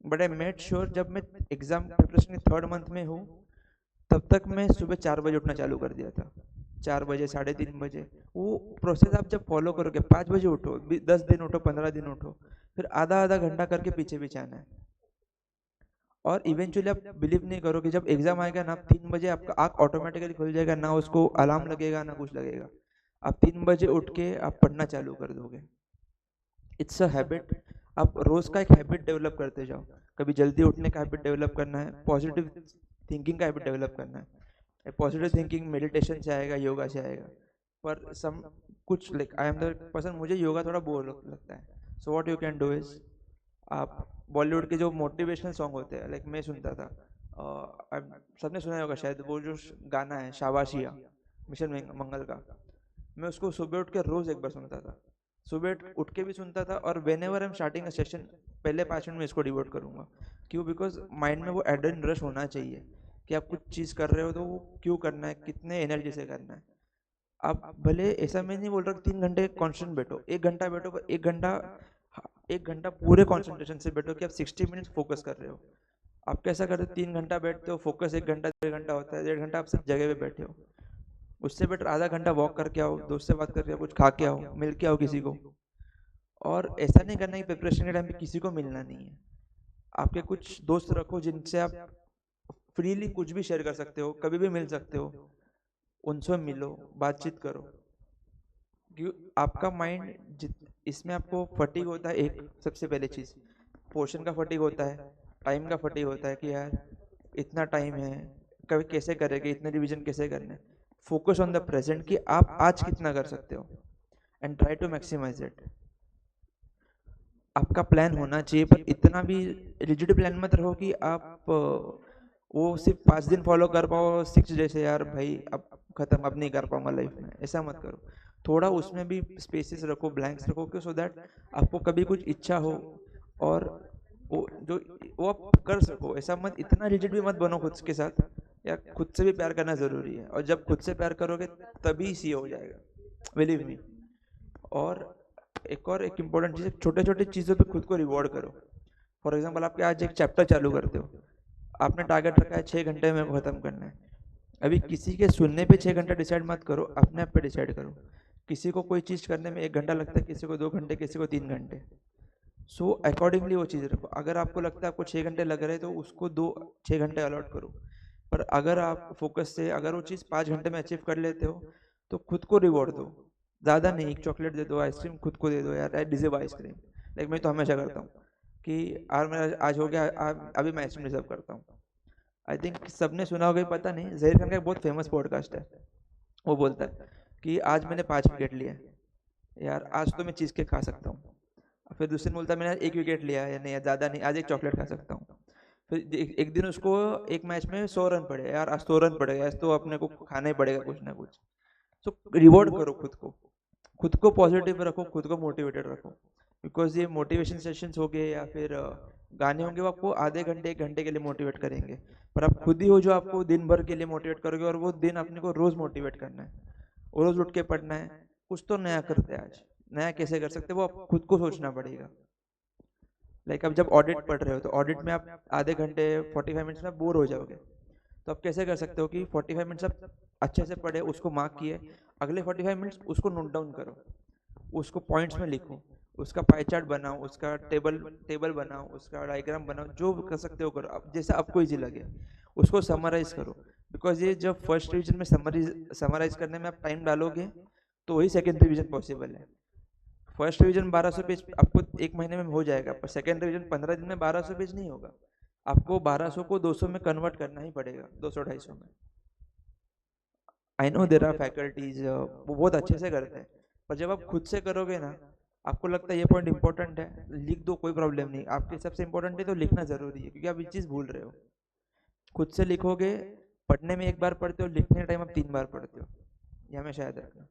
बट आई मेड श्योर जब मैं एग्जाम प्रिपरेशन के 3rd मंथ में हूँ, तब तक मैं सुबह 4 बजे उठना चालू कर दिया था. 4 बजे, 3:30 बजे. वो प्रोसेस आप जब फॉलो करोगे, 5 बजे उठो, 10 दिन उठो, 15 दिन उठो, फिर आधा आधा घंटा करके पीछे पीछे आना है. और इवेंचुअली आप बिलीव नहीं करोगे, जब एग्जाम आएगा ना, 3 बजे आपका आँख ऑटोमेटिकली खुल जाएगा, ना उसको अलार्म लगेगा ना कुछ लगेगा. आप 3 बजे उठ के आप पढ़ना चालू कर दोगे. It's a habit. आप रोज का एक हैबिट डेवलप करते जाओ. कभी जल्दी उठने का हैबिट डेवलप करना है, पॉजिटिव थिंकिंग का हैबिट डेवलप करना है. पॉजिटिव थिंकिंग मेडिटेशन से आएगा, योगा से आएगा, पर सम कुछ like I am the person, मुझे योगा थोड़ा बोर लगता है. So what you can do is, आप बॉलीवुड के जो मोटिवेशनल सॉन्ग होते हैं, लाइक मैं सुनता था, सबने सुना होगा शायद, वो जो गाना है शाबाशिया मिशन मंगल का, मैं उसको सुबह उठ के रोज एक बार सुनता था. सुबह उठ के भी सुनता था, और when ever I am starting a session, पहले 5 मिनट में इसको डिवोट करूंगा. क्यों? बिकॉज माइंड में वो एड्रेनलिन रश होना चाहिए कि आप कुछ चीज़ कर रहे हो तो वो क्यों करना है, कितने एनर्जी से करना है. आप भले, ऐसा मैं नहीं बोल रहा कि 3 घंटे कॉन्स्टेंट बैठो, 1 घंटा बैठो, पर 1 घंटा पूरे कॉन्सेंट्रेशन से बैठो कि आप 60 मिनट्स फोकस कर रहे हो. आप कैसा करते हो, 3 घंटा बैठते हो फोकस, 1 घंटा 1.5 घंटा होता है, 1.5 घंटा आप सिर्फ जगह पे बैठे हो. उससे बेटर आधा घंटा वॉक करके आओ, दोस्त से बात करके आओ, कुछ खा के आओ, मिल के आओ किसी को. और ऐसा नहीं करना कि प्रिपरेशन के टाइम पे किसी को मिलना नहीं है. आपके कुछ दोस्त रखो जिनसे आप फ्रीली कुछ भी शेयर कर सकते हो, कभी भी मिल सकते हो, उनसे मिलो, बातचीत करो. क्यों? आपका माइंड इसमें आपको फटीग होता है, एक सबसे पहले चीज पोर्शन का फटीग होता है, टाइम का फटीग होता है कि यार इतना टाइम है, कभी कैसे करेंगे, इतने रिवीजन कैसे करने. फोकस ऑन द प्रेजेंट कि आप आज कितना कर सकते हो, and try to maximise it. आपका प्लान होना चाहिए, पर इतना भी रिजिड प्लान मत रहो कि आप वो सिर्फ 5 दिन फॉलो कर पाओ, 6 जैसे यार भाई अब खत्म, अब नहीं कर पाऊंगा लाइफ में. ऐसा मत करो. थोड़ा उसमें भी स्पेसेस रखो, ब्लैंक्स रखो, कि सो दैट आपको कभी कुछ इच्छा हो और वो जो वो आप कर सको. ऐसा मत, इतना रिजिड भी मत बनो खुद के साथ. या खुद से भी प्यार करना जरूरी है, और जब खुद से प्यार करोगे तभी सी हो जाएगा, बिलीव मी. और एक इम्पोर्टेंट चीज़, छोटे छोटे चीज़ों पे खुद को रिवॉर्ड करो. फॉर एग्जाम्पल, आपके आज एक चैप्टर चालू करते हो, आपने टारगेट रखा है 6 घंटे में खत्म करना है. अभी किसी के सुनने पे 6 घंटे डिसाइड मत करो, अपने आप पे डिसाइड करो. किसी को कोई चीज़ करने में 1 घंटा लगता है, किसी को 2 घंटे, किसी को 3 घंटे. सो अकॉर्डिंगली वो चीज़ रखो. अगर आपको लगता है आपको 6 घंटे लग रहे हैं, तो उसको 6 घंटे अलॉट करो. पर अगर आप फोकस से अगर वो चीज़ 5 घंटे में अचीव कर लेते हो, तो खुद को रिवॉर्ड दो. ज़्यादा नहीं, एक चॉकलेट दे दो, आइसक्रीम खुद को दे दो, यार आई डिजर्व आइसक्रीम. लाइक मैं तो हमेशा करता हूँ कि यार मेरा आज हो गया, अभी मैं आइसक्रीम डिजर्व करता हूँ. आई थिंक सबने सुना होगा, पता नहीं, जहीर खान का एक बहुत फेमस पॉडकास्ट है, वो बोलता है कि आज मैंने 5 विकेट लिए, यार आज तो मैं चीज़ केक खा सकता हूँ. फिर दूसरे दिन बोलता है मैंने 1 विकेट लिया, या नहीं ज़्यादा नहीं, आज एक चॉकलेट खा सकता हूँ. फिर एक दिन उसको एक मैच में 100 रन पड़े, यार आज 100 रन पड़े, आज तो अपने को खाना ही पड़ेगा कुछ ना कुछ. तो रिवॉर्ड करो खुद को, खुद को पॉजिटिव रखो, खुद को मोटिवेटेड रखो. बिकॉज ये मोटिवेशन सेशंस हो गए या फिर गाने होंगे, वो आपको आधे घंटे 1 घंटे के लिए मोटिवेट करेंगे, पर आप खुद ही हो जो आपको दिन भर के लिए मोटिवेट करोगे. और वो दिन अपने को रोज मोटिवेट करना है, रोज उठ के पढ़ना है, कुछ तो नया करते हैं आज. नया कैसे कर सकते हैं वो आप खुद को सोचना पड़ेगा. लाइक अब जब ऑडिट पढ़ रहे हो, तो ऑडिट में आप आधे घंटे 45 मिनट्स में बोर हो जाओगे. तो आप कैसे कर सकते हो कि 45 मिनट्स आप अच्छे से पढ़े, उसको मार्क किए, अगले 45 मिनट्स उसको नोट डाउन करो, उसको पॉइंट्स में लिखो, उसका पाई चार्ट बनाओ, उसका टेबल बनाओ, उसका डायग्राम बनाओ, जो कर सकते हो करो, अब जैसा आपको इजी लगे. उसको समराइज करो. बिकॉज ये जब फर्स्ट रिविजन में समराइज करने में आप टाइम डालोगे, तो वही सेकेंड रिविजन पॉसिबल है. फर्स्ट रिवीजन 1200 पेज आपको 1 महीने में हो जाएगा, पर सेकेंड रिवीजन 15 दिन में 1200 पेज नहीं होगा. आपको 1200 को 200 में कन्वर्ट करना ही पड़ेगा, 200-250 में. I know there are faculties वो बहुत अच्छे से करते हैं, पर जब आप खुद से करोगे ना, आपको लगता है ये पॉइंट इंपॉर्टेंट है, लिख दो, कोई प्रॉब्लम नहीं. आपके सबसे इंपॉर्टेंट है तो लिखना जरूरी है, क्योंकि आप ये चीज़ भूल रहे हो. खुद से लिखोगे, पढ़ने में 1 बार पढ़ते हो, लिखने टाइम आप 3 बार पढ़ते हो. ये हमें शायद रखना.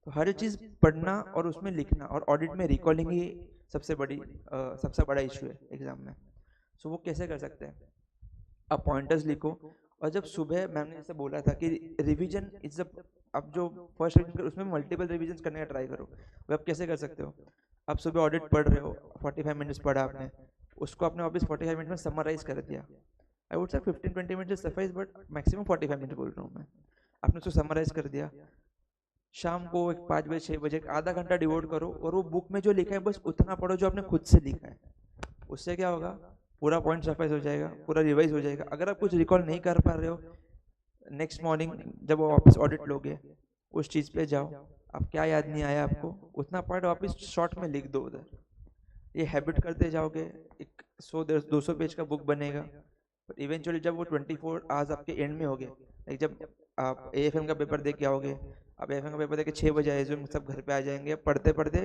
तो हर चीज़ पढ़ना और उसमें लिखना, और ऑडिट में रिकॉलिंग ही सबसे बड़ा इशू है एग्जाम में. सो वो कैसे कर सकते हैं, आप पॉइंटर्स लिखो. और जब सुबह मैम ने जैसे बोला था कि रिवीजन इज अब जो फर्स्ट रिवीजन कर, उसमें मल्टीपल रिवीजन करने का ट्राई करो. वो आप कैसे कर सकते हो, आप सुबह ऑडिट पढ़ रहे हो, 45 मिनट्स पढ़ा आपने, उसको आपने वापस 45 मिनट में समराइज कर दिया. I would say 15-20 minute suffice, but maximum 45 minute बोल रहा हूँ मैं. आपने उसको समराइज कर दिया, शाम को 5 बजे 6 बजे आधा घंटा डिवोट करो, और वो बुक में जो लिखा है बस उतना पढ़ो जो आपने खुद से लिखा है. उससे क्या होगा, पूरा पॉइंट सफाइज हो जाएगा, पूरा रिवाइज हो जाएगा. अगर आप कुछ रिकॉल नहीं कर पा रहे हो, नेक्स्ट मॉर्निंग जब वापस ऑडिट लोगे, उस चीज़ पे जाओ, आप क्या याद नहीं आया आपको, उतना पढ़ वापस शॉर्ट में लिख दो उधर. ये हैबिट करते जाओगे, एक 100-200 पेज का बुक बनेगा. बट इवेंचुअली जब वो 24 आवर्स आपके एंड में हो गए, एक जब आप एएफएम का पेपर दे के आओगे, आप एएफएम का पेपर दे के 6 बजे आए, सब घर पे आ जाएंगे, पढ़ते पढ़ते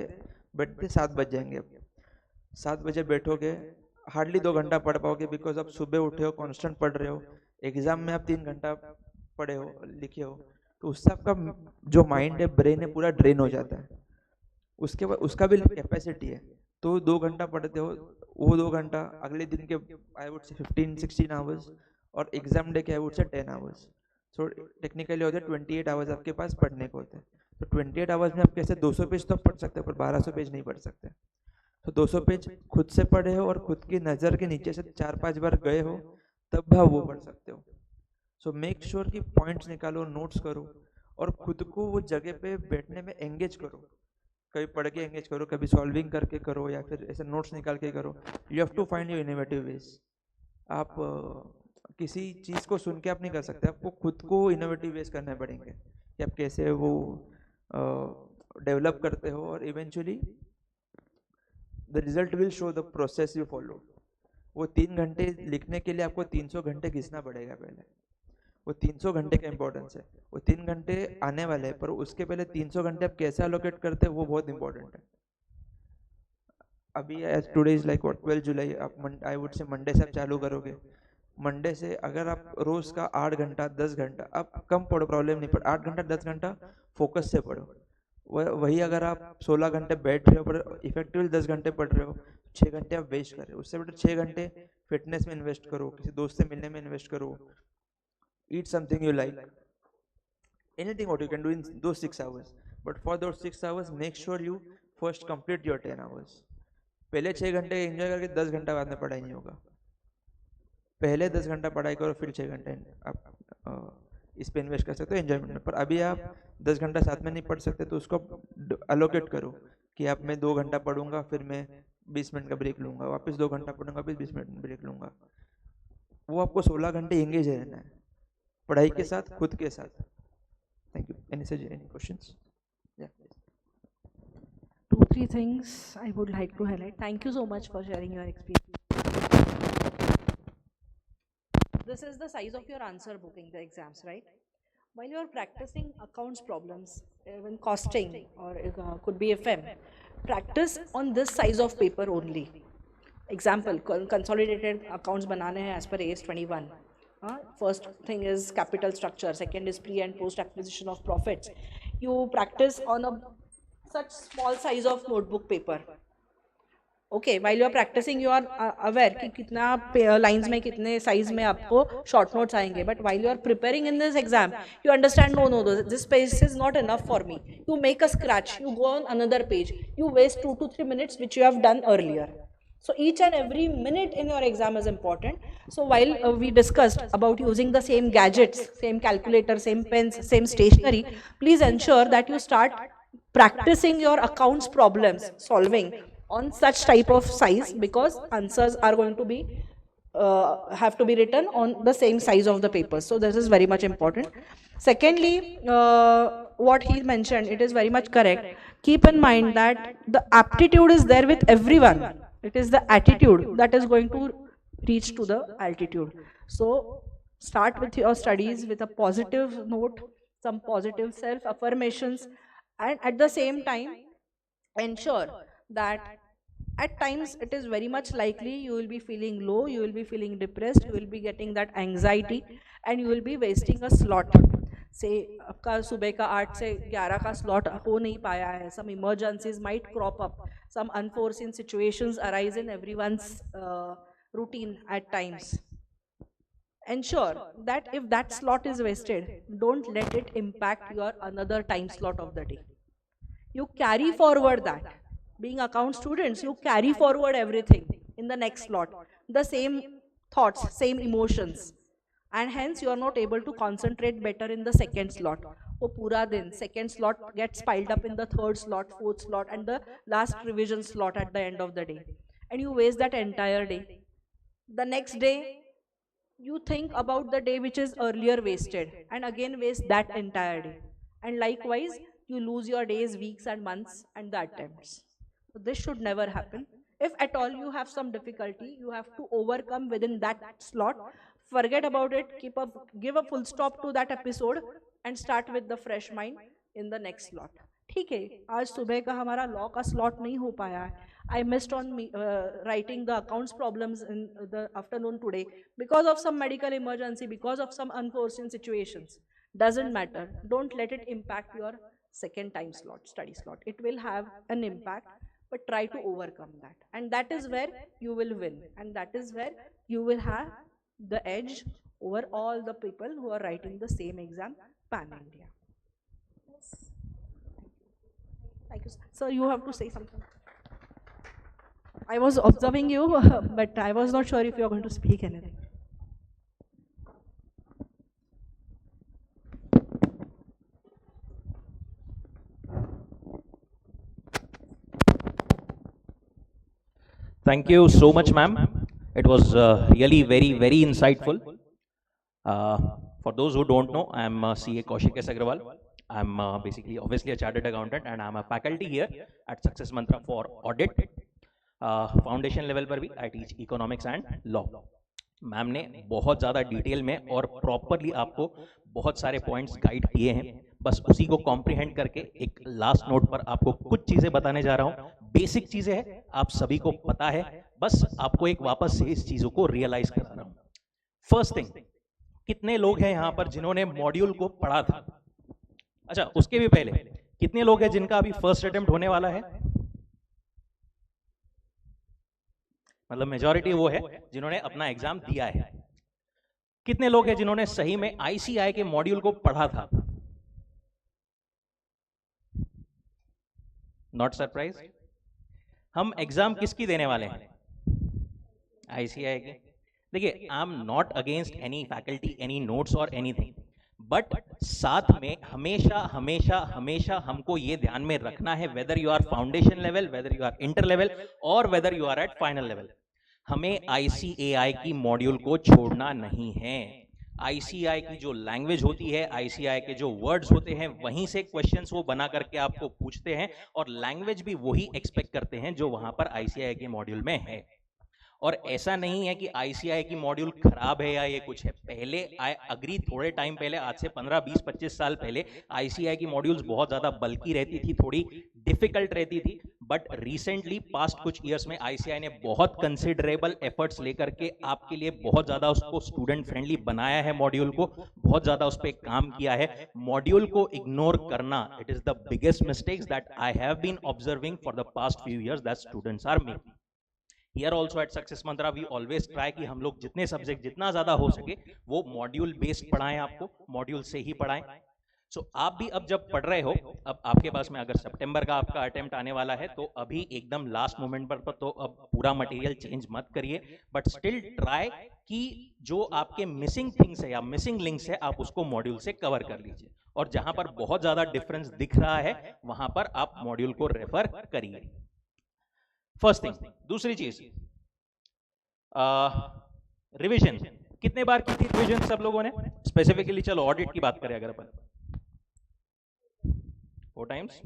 बैठते 7 बज जाएंगे। 7 बजे बैठोगे, हार्डली 2 घंटा पढ़ पाओगे, बिकॉज आप सुबह उठे हो, कांस्टेंट पढ़ रहे हो। एग्जाम में आप 3 घंटा पढ़े हो, लिखे हो, तो उससे आपका जो माइंड है, ब्रेन है, पूरा ड्रेन हो जाता है। उसके बाद उसका भी कैपेसिटी है, तो 2 घंटा पढ़ते हो, वो 2 घंटा अगले दिन के आई वुड से 15-16 आवर्स, और एग्जाम डे के I would say 10 hours. So technically होते हैं 28 आवर्स आपके पास पढ़ने को होते हैं। तो 28 आवर्स में आप कैसे 200 पेज तो पढ़ सकते हो, पर 1200 पेज नहीं पढ़ सकते। तो 200 पेज खुद से पढ़े हो और खुद की नज़र के नीचे से 4-5 बार गए हो, तब आप वो पढ़ सकते हो। सो मेक श्योर कि पॉइंट्स निकालो, नोट्स करो, और खुद को वो जगह पे बैठने में एंगेज करो। कभी पढ़ के एंगेज करो, कभी सॉल्विंग करके करो, या फिर ऐसे नोट्स निकाल के करो। You have to find your innovative ways. आप किसी चीज़ को सुन के आप नहीं कर सकते, आपको खुद को इनोवेटिव वेज करने पड़ेंगे कि आप कैसे वो डेवलप करते हो, और eventually the result will show the process you follow. वो 3 घंटे लिखने के लिए आपको 300 घंटे घिसना पड़ेगा पहले। वो 300 घंटे का इंपॉर्टेंस है। वो 3 घंटे आने वाले हैं, पर उसके पहले 300 घंटे आप कैसे अलोकेट करते हैं, वो बहुत इंपॉर्टेंट है। अभी एज टुडे इज लाइक 12 जुलाई, आप आई वुड से मंडे से आप चालू करोगे। मंडे से अगर आप रोज का 8 घंटा 10 घंटा, आप कम पढ़ो, प्रॉब्लम नहीं, पर 8 घंटा 10 घंटा फोकस से पढ़ो। वही अगर आप 16 घंटे बैठ रहे हो पर इफेक्टिवली 10 घंटे पढ़ रहे हो, 6 घंटे आप वेस्ट कर रहे हो। उससे बेटर 6 घंटे फिटनेस में इन्वेस्ट करो, किसी दोस्त से मिलने में इन्वेस्ट करो, eat something you like, anything what you can do in those 6 hours. But for those 6 hours, make sure you first complete your 10 hours. पहले 6 घंटे एंजॉय करके 10 घंटा बाद में पढ़ाई नहीं होगा। पहले 10 घंटा पढ़ाई करो, फिर 6 घंटे आप इस पे इन्वेस्ट कर सकते हो एंजॉयमेंट में। पर अभी आप 10 घंटा साथ में नहीं पढ़ सकते, तो उसको अलोकेट करो कि आप मैं 2 घंटा पढ़ूंगा, फिर मैं 20 मिनट का ब्रेक लूंगा, वापस 2 घंटा पढ़ूंगा, फिर 20 मिनट ब्रेक लूंगा। वो आपको 16 घंटे एंगेज रहना है, पढ़ाई के साथ, खुद के साथ। Thank you. Any questions? या 2-3 things I would like to highlight. Thank you so much for sharing your experience. This is the size of your answer book in the exams, right? While you are practicing accounts problems, even costing or could be FM, practice on this size of paper only. Example, consolidated accounts banane hai as per AS 21. First thing is capital structure, second is pre and post acquisition of profits. You practice on a such small size of notebook paper. Okay, while you are practicing you are aware कि कितना lines में कितने size में आपको short notes आएंगे, but while you are preparing in this exam you understand no, this space is not enough for me. You make a scratch, you go on another page, you waste 2 to 3 minutes which you have done earlier. So each and every minute in your exam is important. So while we discussed about using the same gadgets, same calculator, same pens, same stationery, please ensure that you start practicing your accounts problems solving on such type of size, because answers are going to be have to be written on the same size of the paper. So this is very much important. Secondly, what he mentioned, it is very much correct. Keep in mind that the aptitude is there with everyone. It is the attitude that is going to reach to the altitude. So start with your studies with a positive note, some positive self affirmations, and at the same time ensure that at times it is very much likely you will be feeling low, you will be feeling depressed, you will be getting that anxiety, and you will be wasting a slot. से आपका सुबह का 8 से 11 का slot हो नहीं पाया है, some emergencies might crop up, some unforeseen situations arise in everyone's routine at times. Ensure that if that slot is wasted, don't let it impact your another time slot of the day. You carry forward that. Being account students, you carry forward everything in the next slot, the same thoughts, same emotions, and hence you are not able to concentrate better in the second slot. वो पूरा दिन second slot gets piled up in the third slot, fourth slot, and the last revision slot at the end of the day, and you waste that entire day. The next day you think about the day which is earlier wasted and again waste that entire day, and likewise you lose your days, weeks and months and the attempts. So this should never happen. If at all you have some difficulty, you have to overcome within that slot. forget about it, give a full stop to that episode and start with the fresh mind in the next slot. ठीक है, आज सुबह का हमारा law का slot नहीं हो पाया है. I missed on writing the accounts problems in the afternoon today because of some medical emergency, because of some unforeseen situations. Doesn't matter. Don't let it impact your second time slot, study slot. It will have an impact, but try to overcome that. And that is where you will win. And that is where you will have the edge over all the people who are writing the same exam pan-India. Thank you. So you have to say something. I was observing you, but I was not sure if you are going to speak anything. Thank you so much, ma'am. It was really very insightful. For those who don't know, I'm CA Kaushik S. Agrawal. I'm basically, obviously, a chartered accountant, and I'm a faculty here at Success Mantra for audit. Foundation level पर भी I teach economics and law. Ma'am ने बहुत ज़्यादा detail में और properly आपको बहुत सारे पॉइंट्स गाइड किए हैं. बस उसी को कॉम्प्रिहेंड करके एक लास्ट नोट पर आपको कुछ चीज़ें बताने जा रहा हूँ. बेसिक चीज़ें हैं, आप सभी को पता है, बस आपको एक वापस से इस चीज़ों को रियलाइज करा रहा हूँ. फर्स्ट थिंग, कितने लोग हैं यहाँ पर जिन्होंने मॉड्यूल को पढ़ा था? अच्छा, उसके भी पहले कितने लोग हैं जिनका अभी फर्स्ट अटेम्प्ट होने वाला है? मतलब मेजॉरिटी वो है जिन्होंने अपना एग्जाम दिया है. कितने लोग हैं जिन्होंने सही में आईसीआई के मॉड्यूल को पढ़ा था? Not surprise. हम एग्जाम किसकी देने वाले हैं? आईसीआई के. देखिए, I am not against any faculty, any notes और एनीथिंग, बट साथ में हमेशा हमेशा हमेशा हमको ये ध्यान में रखना है, whether you are foundation level, whether you are inter level और whether you are at final level, हमें आईसीएआई की मॉड्यूल को छोड़ना नहीं है. आईसीआई की जो लैंग्वेज होती है, आईसीआई के जो वर्ड्स होते हैं, वहीं से क्वेश्चंस वो बना करके आपको पूछते हैं और लैंग्वेज भी वही एक्सपेक्ट करते हैं जो वहां पर आईसीआई के मॉड्यूल में है. और ऐसा नहीं है कि आईसीआई की मॉड्यूल खराब है या ये कुछ है. पहले आई अग्री, थोड़े टाइम पहले, आज से 15, 20, 25 साल पहले आईसीआई की मॉड्यूल्स बहुत ज्यादा बल्कि रहती थी, थोड़ी डिफिकल्ट रहती थी. बट रिसेंटली पास्ट कुछ ईयर्स में आईसीआई ने बहुत कंसिडरेबल एफर्ट्स लेकर के आपके लिए बहुत ज्यादा उसको स्टूडेंट फ्रेंडली बनाया है. मॉड्यूल को बहुत ज्यादा उस पर काम किया है. मॉड्यूल को इग्नोर करना, it is the biggest mistakes that I have been observing for the past few years that students are making. Here also at Success Mantra we always try कि हम लोग जितने सब्जेक्ट जितना ज्यादा हो सके वो मॉड्यूल बेस्ड पढ़ाएं, आपको मॉड्यूल से ही पढ़ाएं. सो आप भी अब जब पढ़ रहे हो, अब आपके पास में अगर सितंबर का आपका अटेम्प्ट आने वाला है तो अभी एकदम लास्ट मोमेंट पर तो अब पूरा मटेरियल चेंज मत करिए, बट स्टिल ट्राई कि जो आपके मिसिंग थिंग्स है या मिसिंग लिंक्स है आप उसको मॉड्यूल से कवर कर लीजिए. और जहां पर बहुत ज्यादा डिफरेंस दिख रहा है वहां पर आप मॉड्यूल को रेफर करिए. First thing. दूसरी चीज, रिवीजन. कितने बार की थी रिवीजन सब लोगों ने? स्पेसिफिकली चलो ऑडिट की बात करें अगर अपन, 4 टाइम्स.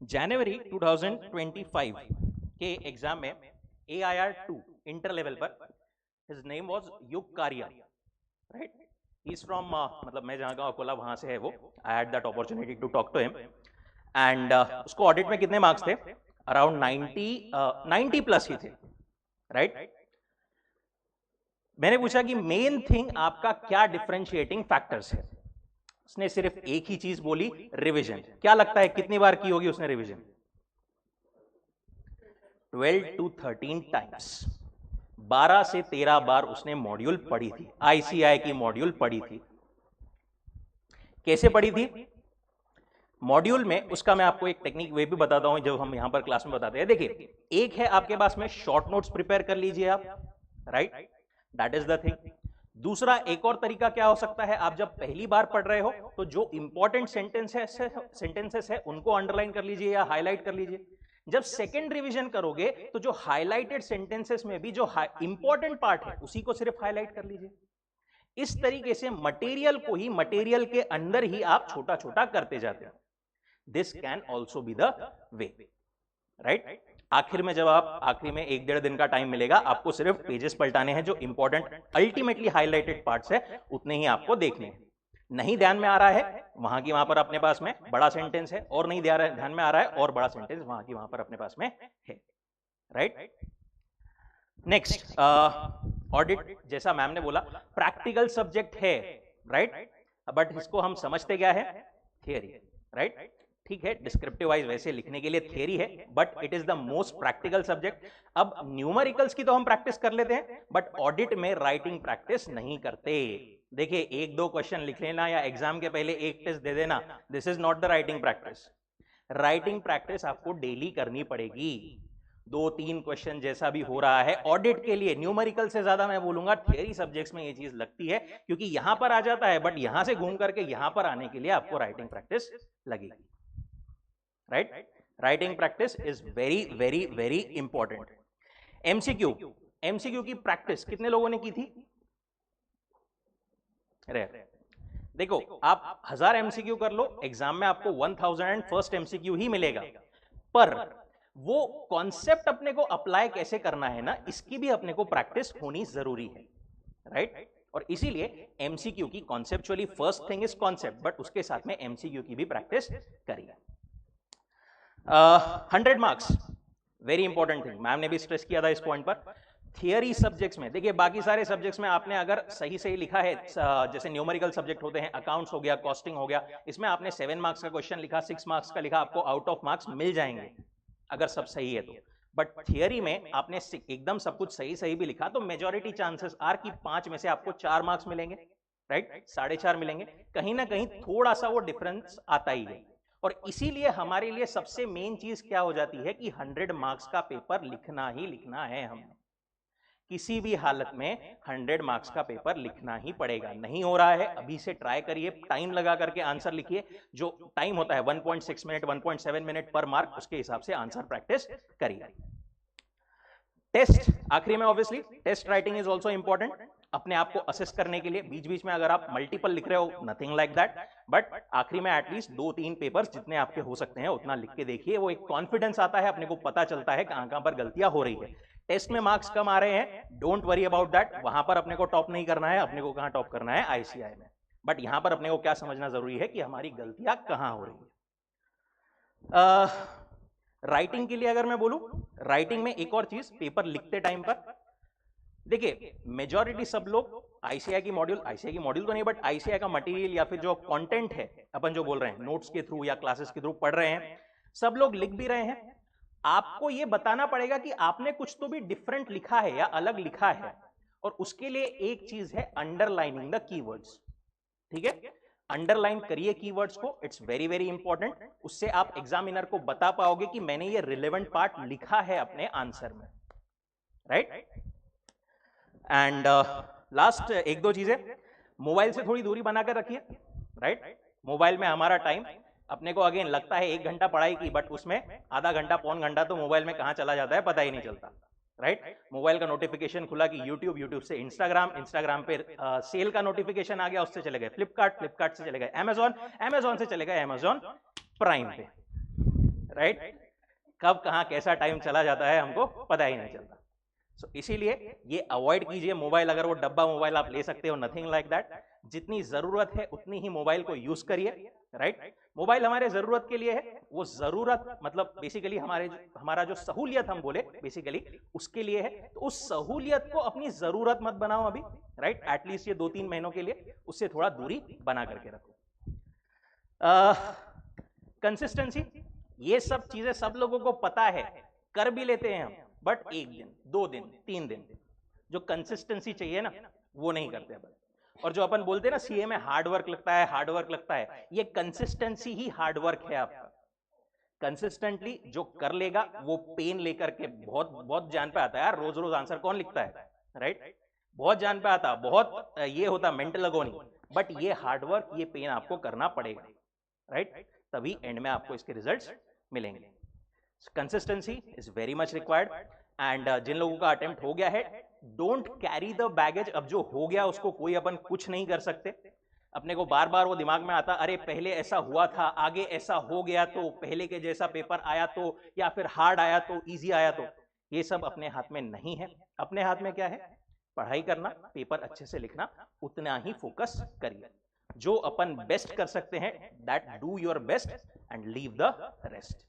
जनवरी 2025 के एग्जाम में AIR2 इंटर लेवल पर हिज नेम वाज युग कारिया, राइट? ही इज फ्रॉम, मतलब मैं जहां का अकोला वहां से है वो. I had that opportunity to talk to him and उसको ऑडिट में कितने मार्क्स थे? अराउंड 90 प्लस ही थे, राइट? मैंने पूछा कि मेन थिंग आपका क्या डिफरेंशिएटिंग फैक्टर्स है? उसने सिर्फ एक ही चीज बोली, रिवीजन. क्या लगता है कितनी बार की होगी उसने रिवीजन? 12 to 13 times. 12 से 13 बार उसने मॉड्यूल पढ़ी थी, आईसीआई की मॉड्यूल पढ़ी थी. कैसे पढ़ी थी? मॉड्यूल में उसका मैं आपको एक टेक्निक वे भी बताता हूं जो हम यहां पर क्लास में बताते हैं. देखिए, एक है आपके पास में शॉर्ट नोट्स प्रिपेयर कर लीजिए आप, right? That is the thing. दूसरा एक और तरीका क्या हो सकता है, आप जब पहली बार पढ़ रहे हो तो जो इंपॉर्टेंट सेंटेंसेस है उनको अंडरलाइन कर लीजिए या हाईलाइट कर लीजिए. जब सेकंड रिवीजन करोगे तो जो हाईलाइटेड सेंटेंसेस में भी जो इंपॉर्टेंट पार्ट है उसी को सिर्फ हाईलाइट कर लीजिए. इस तरीके से मटेरियल को ही मटेरियल के अंदर ही आप छोटा छोटा करते जाते हो. This can also be the way, right? आखिर में जब आप आखिरी में 1-1.5 दिन का टाइम मिलेगा, आपको सिर्फ पेजेस पलटाने हैं, जो इंपॉर्टेंट अल्टीमेटली हाईलाइटेड पार्ट्स है उतने ही आपको देखने हैं। नहीं ध्यान में आ रहा है वहां की वहां पर अपने पास में बड़ा सेंटेंस है, और नहीं ध्यान में आ रहा है और बड़ा सेंटेंस वहां की वहां पर अपने पास में है, राइट। नेक्स्ट, ऑडिट जैसा मैम ने बोला प्रैक्टिकल सब्जेक्ट है, राइट, बट इसको हम समझते क्या है, थियरी, राइट। ठीक है, डिस्क्रिप्टिव वाइज वैसे लिखने के लिए थियरी है, but it is the most practical subject. अब न्यूमेरिकल्स की तो हम प्रैक्टिस कर लेते हैं, बट ऑडिट में राइटिंग प्रैक्टिस नहीं करते। देखिए, 1-2 क्वेश्चन लिख लेना या एग्जाम के पहले एक टेस्ट दे देना, this is not the writing practice. Writing practice आपको डेली करनी पड़ेगी। 2-3 क्वेश्चन जैसा भी हो रहा है ऑडिट के लिए, न्यूमेरिकल से ज्यादा मैं बोलूंगा थियरी सब्जेक्ट्स में ये चीज लगती है, क्योंकि यहां पर आ जाता है, बट यहां से घूम करके यहां पर आने के लिए आपको राइटिंग प्रैक्टिस लगेगी, right. Writing practice is very very very important. MCQ, MCQ की प्रैक्टिस कितने लोगों ने की थी? देखो, आप 1000 एमसीक्यू कर लो, एग्जाम में आपको 1001st एमसीक्यू ही मिलेगा, पर वो कॉन्सेप्ट अपने को अप्लाई कैसे करना है ना, इसकी भी अपने को प्रैक्टिस होनी जरूरी है, राइट। और इसीलिए एमसीक्यू की conceptually first thing is concept, but उसके साथ में एमसीक्यू की भी प्रैक्टिस करिए। 100 marks very important thing, ma'am ने भी स्ट्रेस किया था इस पॉइंट पर। थियरी सब्जेक्ट्स में देखिए, बाकी सारे सब्जेक्ट्स में आपने अगर सही सही लिखा है, जैसे न्यूमेरिकल सब्जेक्ट होते हैं, अकाउंट्स हो गया, कॉस्टिंग हो गया, इसमें आपने 7 मार्क्स का क्वेश्चन लिखा, 6 मार्क्स का लिखा, आपको आउट ऑफ मार्क्स मिल जाएंगे अगर सब सही है तो। बट थियरी में आपने एकदम सब कुछ सही सही भी लिखा तो मेजॉरिटी चांसेस आर कि 5 में से आपको 4 मार्क्स मिलेंगे, राइट, 4.5 मिलेंगे, कहीं ना कहीं थोड़ा सा वो डिफरेंस आता ही है। और इसीलिए हमारे लिए सबसे मेन चीज क्या हो जाती है कि 100 मार्क्स का पेपर लिखना ही लिखना है। हमें किसी भी हालत में 100 मार्क्स का पेपर लिखना ही पड़ेगा। नहीं हो रहा है, अभी से ट्राई करिए, टाइम लगा करके आंसर लिखिए। जो टाइम होता है 1.6 मिनट 1.7 मिनट पर मार्क, उसके हिसाब से आंसर प्रैक्टिस करिए। टेस्ट आखिरी में, obviously test writing is also important, अपने आप को असेस करने के लिए। बीच बीच में अगर आप मल्टीपल लिख रहे हो, नथिंग लाइक दैट, बट आखिरी में एटलीस्ट 2-3 पेपर्स जितने आपके हो सकते हैं उतना लिख के देखिए। वो एक कॉन्फिडेंस आता है, अपने को पता चलता है कहां कहां पर गलतियां हो रही है। टेस्ट में मार्क्स कम आ रहे हैं, डोंट वरी अबाउट दैट, वहां पर अपने को टॉप नहीं करना है, अपने को कहां टॉप करना है, आईसीआई में। बट यहां पर अपने को क्या समझना जरूरी है कि हमारी गलतियां कहां हो रही है। राइटिंग के लिए अगर मैं बोलूं, राइटिंग में एक और चीज, पेपर लिखते टाइम पर देखिए, मेजॉरिटी सब लोग आईसीआई की मॉड्यूल तो नहीं, बट आईसीआई का मटेरियल या फिर जो कंटेंट है, अपन जो बोल रहे हैं नोट्स के थ्रू या क्लासेस के थ्रू पढ़ रहे हैं, सब लोग लिख भी रहे हैं। आपको ये बताना पड़ेगा कि आपने कुछ तो भी डिफरेंट लिखा है या अलग लिखा है, और उसके लिए एक चीज है अंडरलाइनिंग द कीवर्ड्स। ठीक है, अंडरलाइन करिए कीवर्ड्स को, इट्स वेरी वेरी इंपॉर्टेंट। उससे आप एग्जामिनर को बता पाओगे कि मैंने ये रिलेवेंट पार्ट लिखा है अपने आंसर में, राइट। एंड लास्ट 1-2 चीजें, मोबाइल से थोड़ी दूरी बनाकर रखिए, राइट। मोबाइल में हमारा टाइम, अपने को अगेन लगता है 1 घंटा पढ़ाई की, बट उसमें आधा घंटा पौन घंटा तो मोबाइल में कहां चला जाता है पता ही नहीं चलता, राइट। मोबाइल का नोटिफिकेशन खुला कि यूट्यूब से इंस्टाग्राम पे सेल का नोटिफिकेशन आ गया, उससे चले गए फ्लिपकार्ट से चले गए अमेजॉन से चले गए अमेजॉन प्राइम पे, राइट। कब कहां कैसा टाइम चला जाता है हमको पता ही नहीं चलता। इसीलिए ये अवॉइड कीजिए मोबाइल। अगर वो डब्बा मोबाइल आप ले सकते हो, नथिंग लाइक दैट। जितनी जरूरत है उतनी ही मोबाइल को यूज करिए, राइट। मोबाइल हमारे जरूरत के लिए है, वो जरूरत मतलब बेसिकली हमारा जो सहूलियत हम बोले बेसिकली उसके लिए है। तो उस सहूलियत को अपनी जरूरत मत बनाओ अभी, राइट। एटलीस्ट ये 2-3 महीनों के लिए उससे थोड़ा दूरी बना करके रखो। कंसिस्टेंसी, ये सब चीजें सब लोगों को पता है, कर भी लेते हैं हम, बट 1 दिन 2 दिन 3 दिन जो कंसिस्टेंसी चाहिए ना वो नहीं करते अपन। और जो अपन बोलते हैं ना सीए में हार्डवर्क लगता है, ये कंसिस्टेंसी ही हार्डवर्क है आपका। कंसिस्टेंटली जो कर लेगा वो पेन लेकर के बहुत बहुत जान पे आता है यार। रोज रोज आंसर कौन लिखता है, राइट। बहुत जान पे आता, बहुत ये होता मेंटल अगोनी, बट ये हार्डवर्क ये पेन आपको करना पड़ेगा, राइट। तभी एंड में आपको इसके रिजल्ट्स मिलेंगे। Consistency is very much required. And जिन लोगों का अटेम्प्ट हो गया है, डोंट कैरी द बैगेज। अब जो हो गया उसको कोई अपन कुछ नहीं कर सकते, अपने को बार बार वो दिमाग में आता, अरे पहले ऐसा हुआ था, आगे ऐसा हो गया तो, पहले के जैसा पेपर आया तो, या फिर हार्ड आया तो, इजी आया तो। ये सब अपने हाथ में नहीं है। अपने हाथ में क्या है? पढ़ाई करना, पेपर अच्छे से लिखना, उतना ही फोकस करिए। जो अपन बेस्ट कर सकते हैं, that do your best and leave the rest.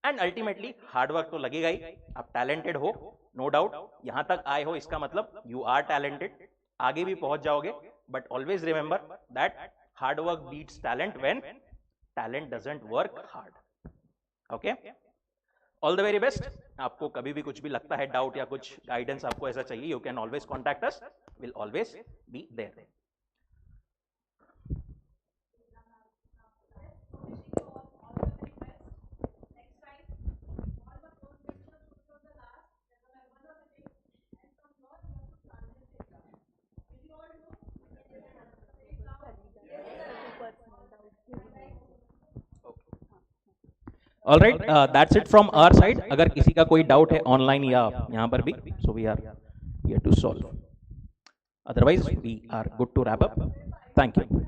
And ultimately hard work तो लगेगा ही। आप टैलेंटेड हो, नो डाउट। यहां तक आए हो इसका मतलब यू आर टैलेंटेड, आगे भी पहुंच जाओगे। But always remember that hard work beats talent when talent doesn't work hard. Okay, all the very best. आपको कभी भी कुछ भी लगता है, डाउट या कुछ गाइडेंस आपको ऐसा चाहिए, you can always contact us, will always be there. All right, that's it from our side. अगर किसी का कोई डाउट है ऑनलाइन या यहाँ पर भी, so we are here to solve, otherwise we are good to wrap up. Thank you.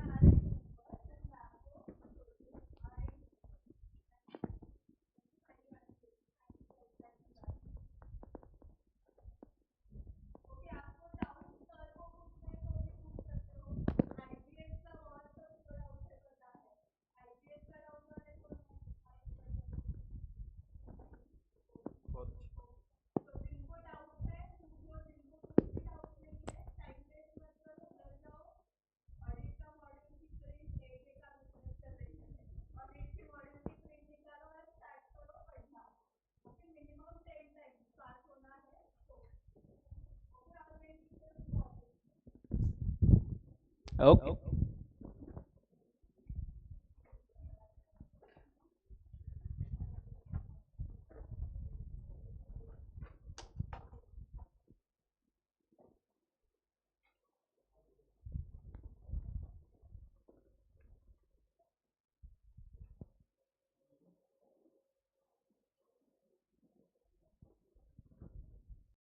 Okay.